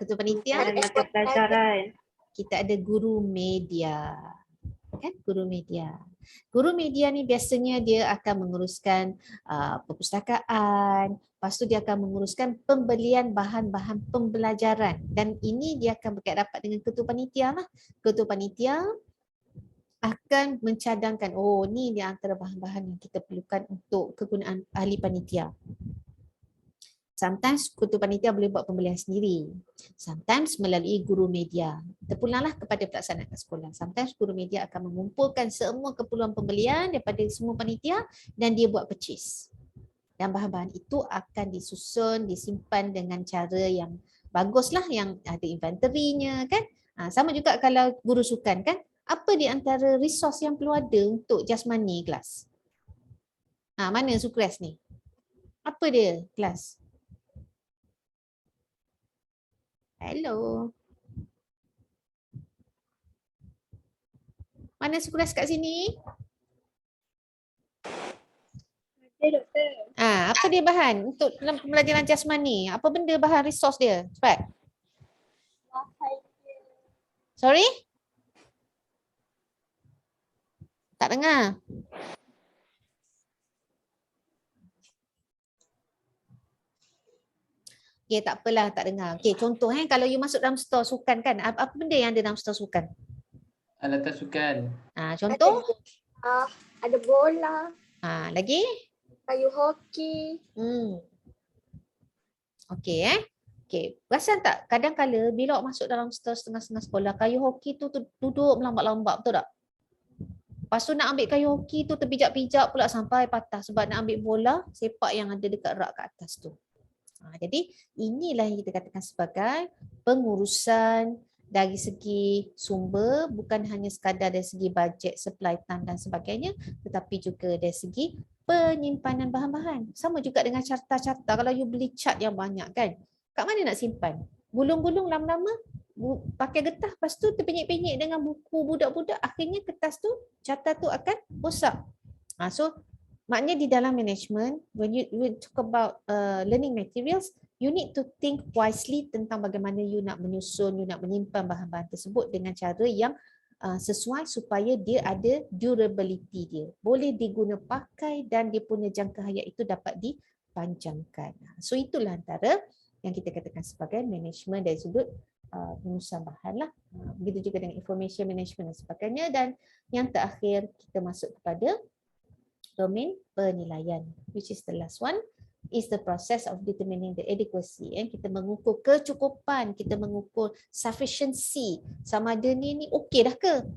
ketua panitia,
Mata pelajaran.
kita ada guru media. Kan? Guru media. Guru media ni biasanya dia akan menguruskan perpustakaan, lepas tu dia akan menguruskan pembelian bahan-bahan pembelajaran, dan ini dia akan berkait rapat dengan ketua panitia lah. Ketua panitia akan mencadangkan, oh ni dia antara bahan-bahan yang kita perlukan untuk kegunaan ahli panitia. Sometimes ketua panitia boleh buat pembelian sendiri. Sometimes melalui guru media. Terpulanglah kepada pelaksanaan kat sekolah. Sometimes guru media akan mengumpulkan semua keperluan pembelian daripada semua panitia dan dia buat purchase. Dan bahan-bahan itu akan disusun, disimpan dengan cara yang baguslah, yang ada inventory-nya kan. Sama juga kalau guru sukan kan. Apa di antara resource yang perlu ada untuk jasmani kelas? Mana Sukres ni? Apa dia kelas? Hello. Mana Sukres kat sini?
Ada doktor.
Apa dia bahan untuk dalam pembelajaran jasmani? Apa benda bahan resource dia? Cepat. Sorry? Tak dengar. Okay, tak apalah, tak dengar. Okay, contoh kalau you masuk dalam store sukan kan, apa benda yang ada dalam store sukan?
Alatan sukan.
Contoh?
Ada bola,
Lagi?
kayu hoki,
Okey Okey, perasan tak kadang-kala bila awak masuk dalam setengah-setengah sekolah, kayu hoki tu duduk melambat-lambat, betul tak? Lepas tu nak ambil kayu hoki tu terpijak-pijak pula sampai patah sebab nak ambil bola sepak yang ada dekat rak kat atas tu. Jadi inilah yang kita katakan sebagai pengurusan dari segi sumber, bukan hanya sekadar dari segi bajet, supply time dan sebagainya, tetapi juga dari segi penyimpanan bahan-bahan. Sama juga dengan carta-carta, kalau you beli cat yang banyak kan, kat mana nak simpan? Gulung-gulung lama-lama, pakai getah, lepas tu terpenyek-penyek dengan buku budak-budak, akhirnya kertas tu, carta tu akan rosak. So maknanya di dalam management, when you talk about learning materials, you need to think wisely tentang bagaimana you nak menyusun, you nak menyimpan bahan-bahan tersebut dengan cara yang sesuai supaya dia ada durability dia. Boleh diguna pakai dan dia punya jangka hayat itu dapat dipanjangkan. So itulah antara yang kita katakan sebagai management dari sudut pengurusan bahan lah. Begitu juga dengan information management dan sebagainya. Dan yang terakhir kita masuk kepada domain penilaian, which is the last one, is the process of determining the adequacy. Kita mengukur kecukupan, kita mengukur sufficiency, sama ada ni okey dah ke?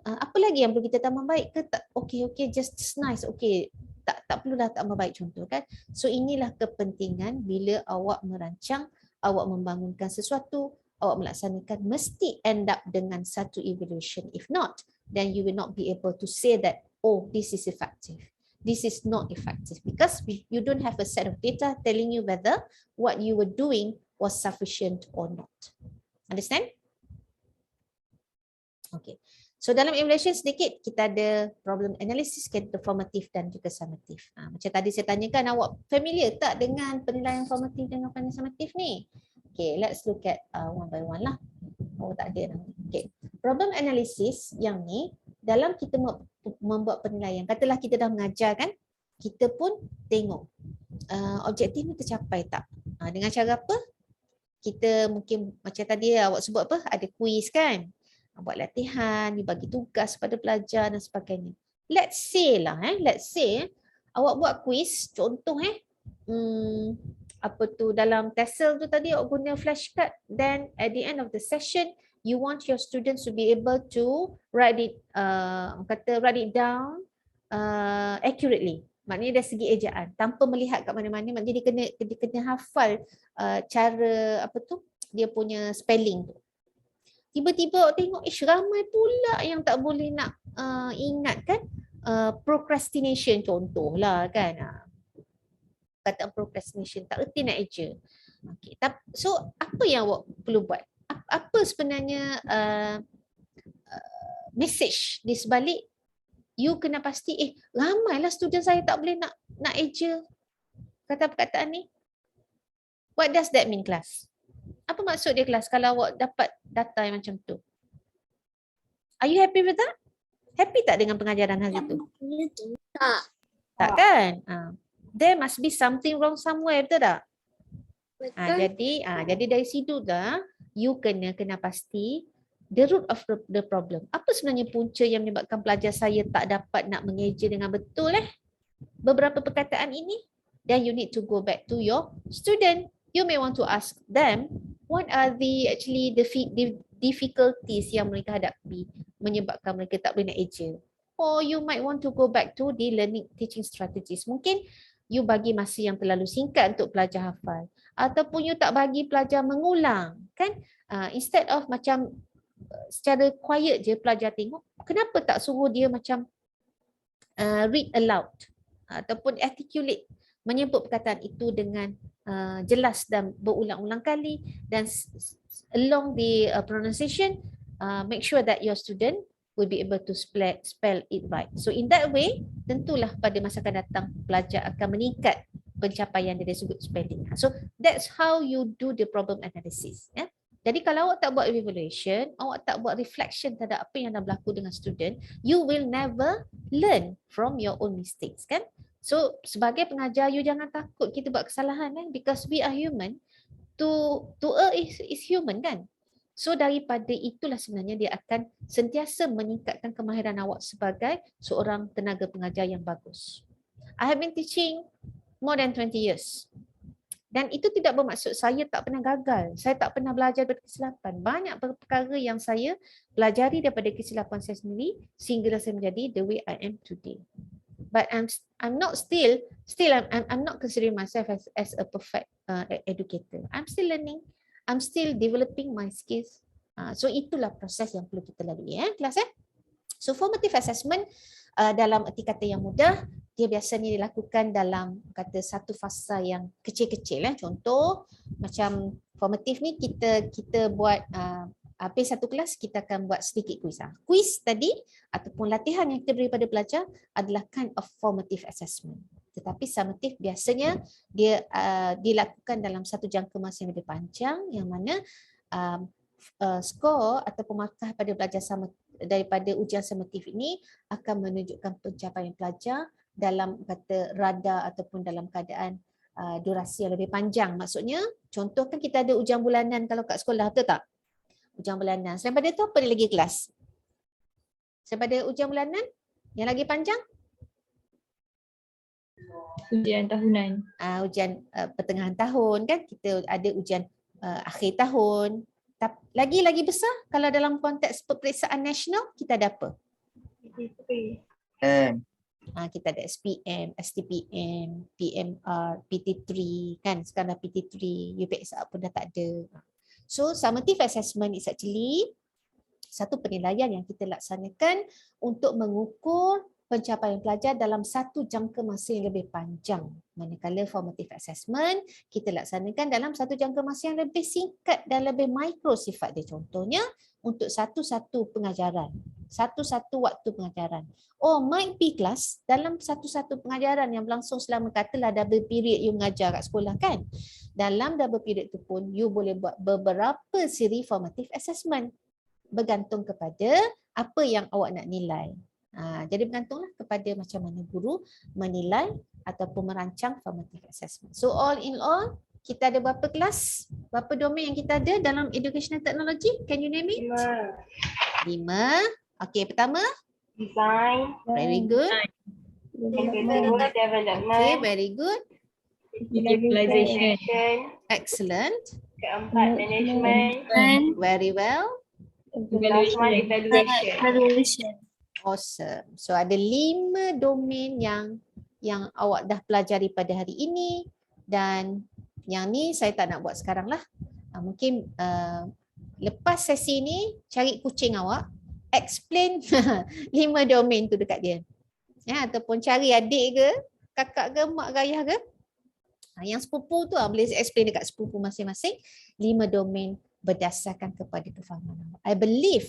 Apa lagi yang perlu kita tambah baik ke? Tak okey, just nice, okey. Tak perlulah tambah baik contoh kan. So inilah kepentingan bila awak merancang, awak membangunkan sesuatu, awak melaksanakan, mesti end up dengan satu evaluation. If not, then you will not be able to say that, oh, this is effective. This is not effective because you don't have a set of data telling you whether what you were doing was sufficient or not. Understand? Okay. So dalam evaluation sedikit kita ada problem analysis, kita formative dan juga summative. Macam tadi saya tanyakan, awak familiar tak dengan penilaian formative dengan penilaian summative ni? Okay, let's look at one by one lah. Oh, tak ada. Okay. Problem analysis yang ni, dalam kita membuat penilaian, katalah kita dah mengajar kan, kita pun tengok objektif ni tercapai tak. Dengan cara apa? Kita mungkin macam tadi awak sebut apa, ada kuis kan, buat latihan, bagi tugas pada pelajar dan sebagainya. Let's say awak buat kuis, contoh apa tu, dalam TESOL tu tadi awak guna flashcard, then at the end of the session you want your students to be able to write it down accurately. Maknanya dari segi ejaan, tanpa melihat kat mana-mana, maknanya dia kena hafal cara apa tu, dia punya spelling tu. Tiba-tiba awak tengok, ramai pula yang tak boleh nak ingat kan, procrastination contohlah kan. Kata procrastination, tak erti nak eja. Okay. So apa yang awak perlu buat? Apa sebenarnya message di sebalik you kena pasti ramailah student saya tak boleh nak eja kata perkataan ni. What does that mean, kelas? Apa maksud dia, kelas, kalau awak dapat data yang macam tu? Are you happy with that? Happy tak dengan pengajaran hari tu?
Tak.
Tak kan? There must be something wrong somewhere, betul tak?
Betul.
Jadi dari situ dah you kena pasti the root of the problem. Apa sebenarnya punca yang menyebabkan pelajar saya tak dapat nak mengeja dengan betul beberapa perkataan ini? Then you need to go back to your student. You may want to ask them what are the difficulties yang mereka hadapi menyebabkan mereka tak boleh nak eja. Or you might want to go back to the learning teaching strategies. Mungkin you bagi masa yang terlalu singkat untuk pelajar hafal, ataupun you tak bagi pelajar mengulang kan, instead of macam secara quiet je pelajar tengok, kenapa tak suruh dia macam read aloud ataupun articulate, menyebut perkataan itu dengan jelas dan berulang-ulang kali, dan along the pronunciation, make sure that your student will be able to spell it right. So in that way, tentulah pada masa akan datang pelajar akan meningkat pencapaian dari sudut spelling. So that's how you do the problem analysis. Jadi kalau awak tak buat evaluation, awak tak buat reflection terhadap apa yang dah berlaku dengan student, you will never learn from your own mistakes kan. So sebagai pengajar, you jangan takut kita buat kesalahan because we are human. To err is human kan. So daripada itulah sebenarnya dia akan sentiasa meningkatkan kemahiran awak sebagai seorang tenaga pengajar yang bagus. I have been teaching more than 20 years. Dan itu tidak bermaksud saya tak pernah gagal. Saya tak pernah belajar daripada kesilapan. Banyak perkara yang saya pelajari daripada kesilapan saya sendiri sehingga saya menjadi the way I am today. But I'm not still I'm not considering myself as a perfect educator. I'm still learning. I'm still developing my skills. So itulah proses yang perlu kita lalui kelas . So formative assessment dalam erti kata yang mudah, dia biasanya dilakukan dalam kata satu fasa yang kecil-kecil . Contoh macam formative ni kita buat habis satu kelas kita akan buat sedikit kuis. Kuis tadi ataupun latihan yang kita beri pada pelajar adalah kind of formative assessment. Tetapi summative biasanya dia dilakukan dalam satu jangka masa yang lebih panjang, yang mana skor ataupun markah pada pelajar daripada ujian summative ini akan menunjukkan pencapaian pelajar dalam kata rada ataupun dalam keadaan durasi yang lebih panjang. Maksudnya, contoh kan kita ada ujian bulanan kalau kat sekolah, betul tak? Ujian bulanan. Selain pada tu, apa lagi kelas? Selain pada ujian bulanan, yang lagi panjang?
Ujian tahunan.
Ujian pertengahan tahun kan, kita ada ujian akhir tahun. Lagi besar, kalau dalam konteks peperiksaan nasional, kita ada apa? Kita ada SPM, STPM, PMR, PT3 kan, sekarang dah PT3, UPSR pun dah tak ada. So summative assessment is actually satu penilaian yang kita laksanakan untuk mengukur pencapaian pelajar dalam satu jangka masa yang lebih panjang. Manakala formative assessment kita laksanakan dalam satu jangka masa yang lebih singkat dan lebih mikro sifat dia. Contohnya untuk satu-satu pengajaran, satu-satu waktu pengajaran. Might be kelas dalam satu-satu pengajaran yang berlangsung selama katalah double period you mengajar kat sekolah kan. Dalam double period tu pun you boleh buat beberapa siri formative assessment bergantung kepada apa yang awak nak nilai. Jadi bergantunglah kepada macam mana guru menilai ataupun merancang formative assessment. So all in all, kita ada berapa kelas? Berapa domain yang kita ada dalam educational technology? Can you name it? 5. Okay, pertama?
Design.
Very good.
Development.
Okay, very good.
Utilization.
Excellent.
Keempat, management.
Very well.
Last one, evaluation.
Awesome. So ada 5 domain yang awak dah pelajari pada hari ini, dan yang ni saya tak nak buat sekarang lah. Mungkin lepas sesi ni cari kucing awak, explain 5 domain tu dekat dia. Ataupun cari adik ke, kakak ke, mak ke, ayah ke. Yang sepupu tu boleh explain dekat sepupu masing-masing 5 domain berdasarkan kepada kefahaman awak. I believe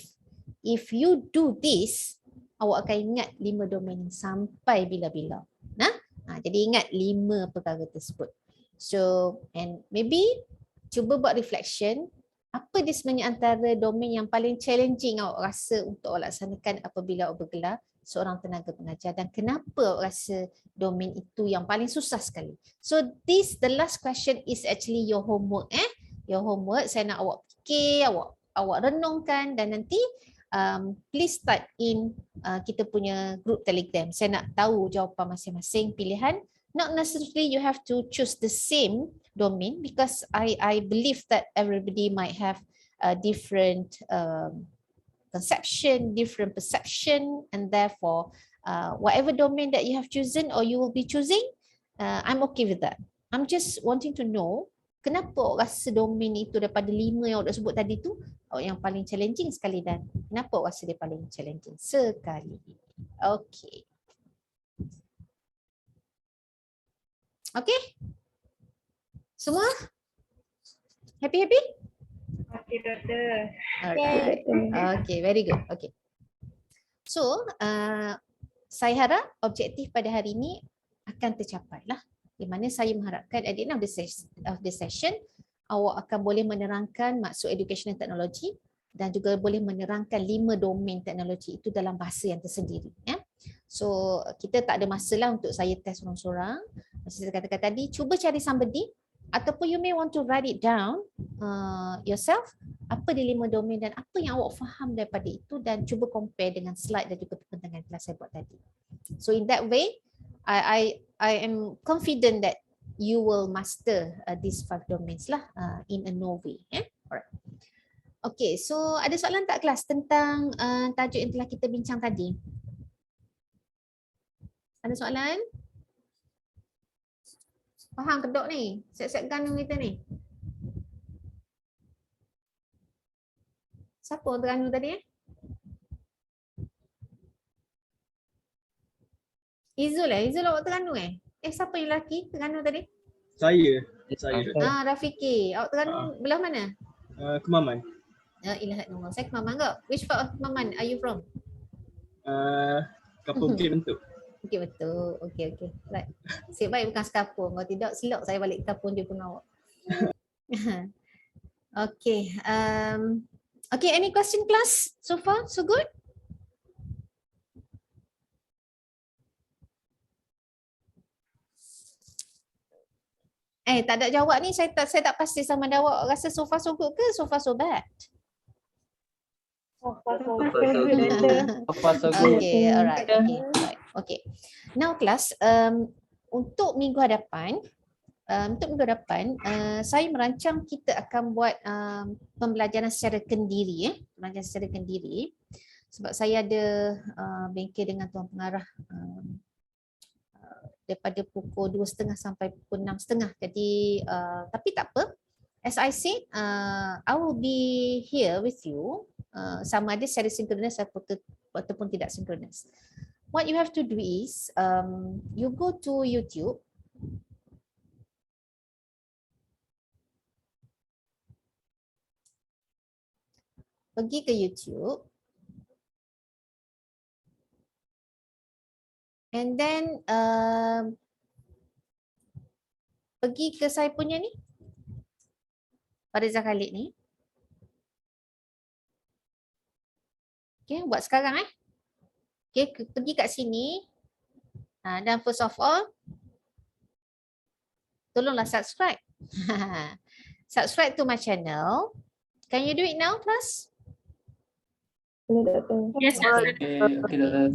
if you do this, awak akan ingat 5 domain sampai bila-bila. Jadi ingat 5 perkara tersebut. So, and maybe cuba buat reflection, apa dia sebenarnya antara domain yang paling challenging awak rasa untuk awak laksanakan apabila awak bergelar seorang tenaga pengajar, dan kenapa awak rasa domain itu yang paling susah sekali. So the last question is actually your homework. Your homework, saya nak awak fikir, awak renungkan, dan nanti please start in kita punya group Telegram. Saya nak tahu jawapan masing-masing pilihan. Not necessarily you have to choose the same domain, because I believe that everybody might have a different conception, different perception, and therefore whatever domain that you have chosen or you will be choosing, I'm okay with that. I'm just wanting to know kenapa awak rasa domain itu daripada 5 yang awak dah sebut tadi tu yang paling challenging sekali, dan kenapa awak rasa dia paling challenging sekali. Okay. Okay? Semua? Happy?
Okay, Doktor.
Alright. Okay, very good. Okay. So, saya harap objektif pada hari ini akan tercapai lah. Di mana saya mengharapkan at the end of the session, awak akan boleh menerangkan maksud educational technology dan juga boleh menerangkan 5 domain teknologi itu dalam bahasa yang tersendiri. So, kita tak ada masa lah untuk saya test sorang-sorang. Macam saya katakan tadi, cuba cari somebody ataupun you may want to write it down yourself, apa di 5 domain dan apa yang awak faham daripada itu, dan cuba compare dengan slide dan juga perbentangan kelas saya buat tadi. So in that way, I am confident that you will master these 5 domains lah in a no way. Alright. Okay, so ada soalan tak kelas tentang tajuk yang telah kita bincang tadi? Ada soalan? Faham kedok ni? Siap-siap Terengganu kita ni. Siapa orang Terengganu tadi? Izul Izul awak Terengganu siapa yang lelaki Terengganu tadi?
Saya.
Rafiki. Awak Terengganu belah mana?
Kemaman.
Ilahat nombor. Saya Kemaman kau. Which part of Kemaman are you from?
Kapal Bukit Bentuk.
Okey betul. Okey. Right. Nasib baik bukan sekapur. Kalau tidak silap saya balik ke kapur dia pun awak. Okay. Okay, any question class so far? So good? Tak ada jawab ni, saya tak pasti sama ada awak rasa so far so good ke so far so bad? Okay, alright. Okay. Now class, untuk minggu hadapan, saya merancang kita akan buat pembelajaran secara kendiri, sebab saya ada bengkel dengan tuan pengarah daripada pukul 2.30 sampai pukul 6.30. Jadi tapi tak apa. As I said, I will be here with you sama ada secara synchronous ataupun tidak synchronous. What you have to do is you go to YouTube. Pergi ke YouTube. And then pergi ke saya punya ni. Pada Khalid ni. Okay, buat sekarang Okay, pergi kat sini. Dan first of all, tolonglah subscribe. Subscribe to my channel. Can you do it now, class?
Yes,
Okay, Doktor.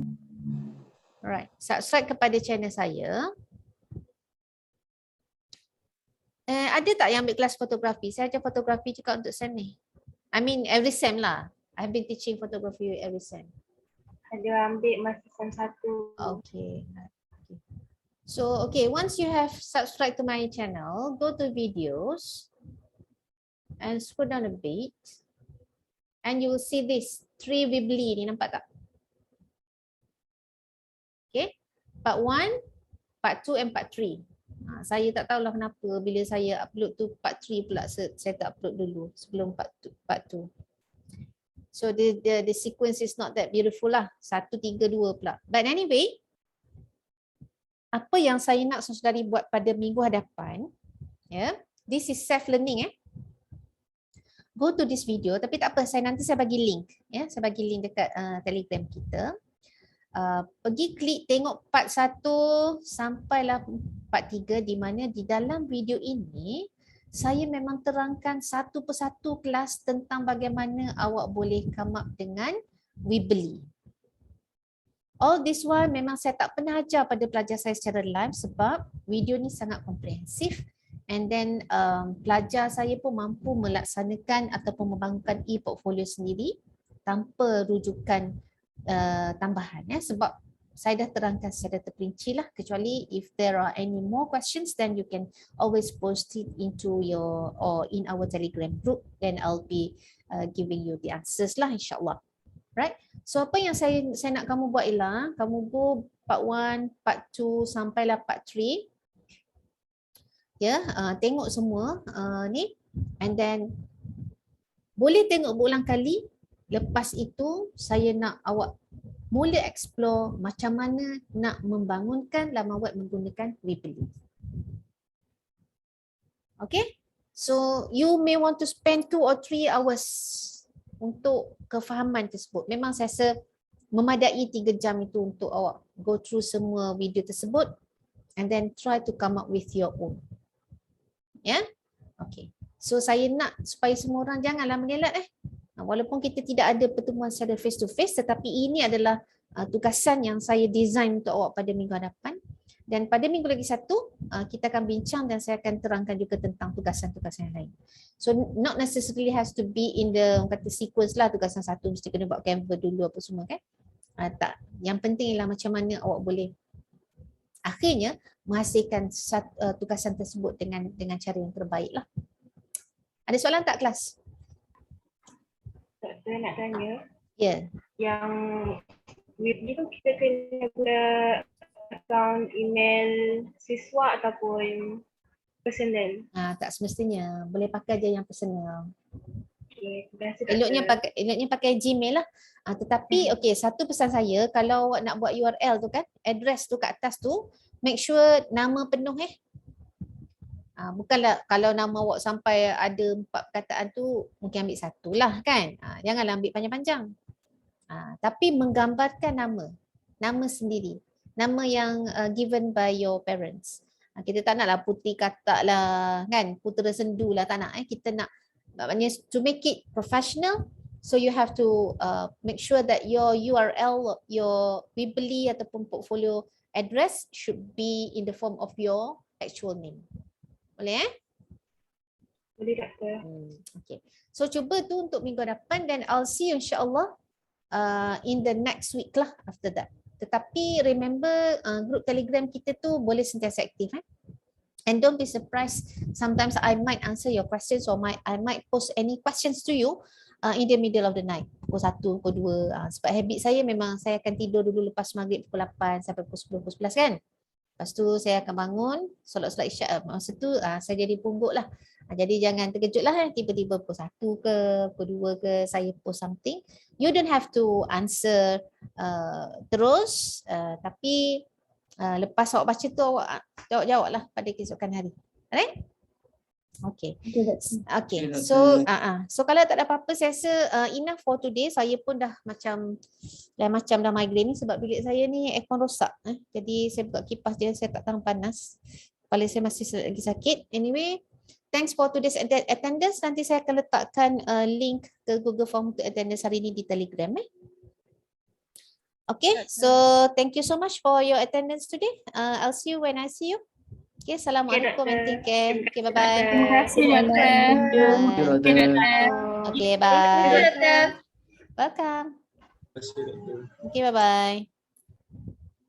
Alright, subscribe kepada channel saya. Ada tak yang ambil kelas fotografi? Saya ajar fotografi juga untuk SEM ni. I mean every SEM lah. I've been teaching photography every SEM.
Ada ambil masa SEM 1.
Okay. So once you have subscribed to my channel, go to videos and scroll down a bit and you will see this 3 Weebly ni, nampak tak? Okay, part 1, part 2 and part 3. Saya tak tahulah kenapa bila saya upload tu part 3 pula saya tak upload dulu sebelum part 2. So the sequence is not that beautiful lah. 1, 3, 2 pula. But anyway, apa yang saya nak saudari buat pada minggu hadapan, this is self learning Go to this video, tapi tak apa, nanti saya bagi link, saya bagi link dekat Telegram kita. Pergi klik tengok part 1 sampailah part 3, di mana di dalam video ini saya memang terangkan satu persatu kelas tentang bagaimana awak boleh come up dengan Weebly. All this while memang saya tak pernah ajar pada pelajar saya secara live sebab video ni sangat komprehensif, and then pelajar saya pun mampu melaksanakan ataupun membangunkan e-portfolio sendiri tanpa rujukan tambahan, sebab saya dah terangkan secara terperinci lah, kecuali if there are any more questions then you can always post it into your or in our Telegram group, then I'll be giving you the answers lah, insyaAllah. Right? So apa yang saya nak kamu buat ialah kamu go part 1, part 2 sampailah part 3. Tengok semua ni, and then boleh tengok berulang kali. Lepas itu saya nak awak mula explore macam mana nak membangunkan laman web menggunakan Weebly. Okay, so you may want to spend 2 or 3 hours untuk kefahaman tersebut. Memang saya rasa memadai 3 jam itu untuk awak go through semua video tersebut and then try to come up with your own. Okay, so saya nak supaya semua orang janganlah mengelak walaupun kita tidak ada pertemuan secara face to face, tetapi ini adalah tugasan yang saya design untuk awak pada minggu hadapan. Dan pada minggu lagi satu, kita akan bincang dan saya akan terangkan juga tentang tugasan-tugasan yang lain. So not necessarily has to be in the kata sequence lah, tugasan satu mesti kena buat Canva dulu apa semua kan. Tak. Yang penting ialah macam mana awak boleh akhirnya menghasilkan tugasan tersebut dengan cara yang terbaik lah. Ada soalan tak kelas?
Doktor nak tanya,
Ya.
yang weekly tu kita kena guna akaun email siswa ataupun personal?
Tak semestinya. Boleh pakai je yang personal.
Okay, terima kasih
Eloknya pakai Gmail lah. Tetapi okey, satu pesan saya, kalau awak nak buat URL tu kan, address tu kat atas tu, make sure nama penuh bukanlah kalau nama awak sampai ada 4 perkataan tu mungkin ambil satu lah kan. Janganlah ambil panjang-panjang. Tapi menggambarkan nama sendiri. Nama yang given by your parents. Kita tak naklah putih katak lah kan, putera sendu lah, tak nak. Kita nak maknanya to make it professional, so you have to make sure that your URL, your Weebly ataupun portfolio address should be in the form of your actual name. Boleh
Boleh doktor.
Okay. So cuba tu untuk minggu depan dan I'll see you insyaAllah in the next week lah after that. Tetapi remember group Telegram kita tu boleh sentiasa aktif. And don't be surprised, sometimes I might answer your questions or I might post any questions to you in the middle of the night. Pukul 1, pukul 2. Sebab habit saya memang saya akan tidur dulu lepas maghrib pukul 8 sampai pukul 10, pukul 11 kan. Lepas tu saya akan bangun, solat isyak. Masa tu saya jadi pungguk lah. Jadi jangan terkejut lah tiba-tiba pukul 1 ke, pukul 2 ke saya post something. You don't have to answer terus, tapi lepas awak baca tu awak jawab lah pada keesokan hari. Alright? Okay. Okay. So kalau tak ada apa-apa, saya rasa enough for today. Saya pun dah macam dah migraine ni sebab bilik saya ni aircon rosak. Jadi saya buka kipas je, saya tak tahan panas. Kepala saya masih lagi sakit. Anyway, thanks for today's attendance. Nanti saya akan letakkan link ke Google Form untuk attendance hari ni di Telegram. Okay, so thank you so much for your attendance today. I'll see you when I see you. Okay, Assalamualaikum and take care. Okay, bye-bye.
Terima kasih doktor.
Okay, bye. Welcome.
Terima kasih doktor.
Okay, bye-bye.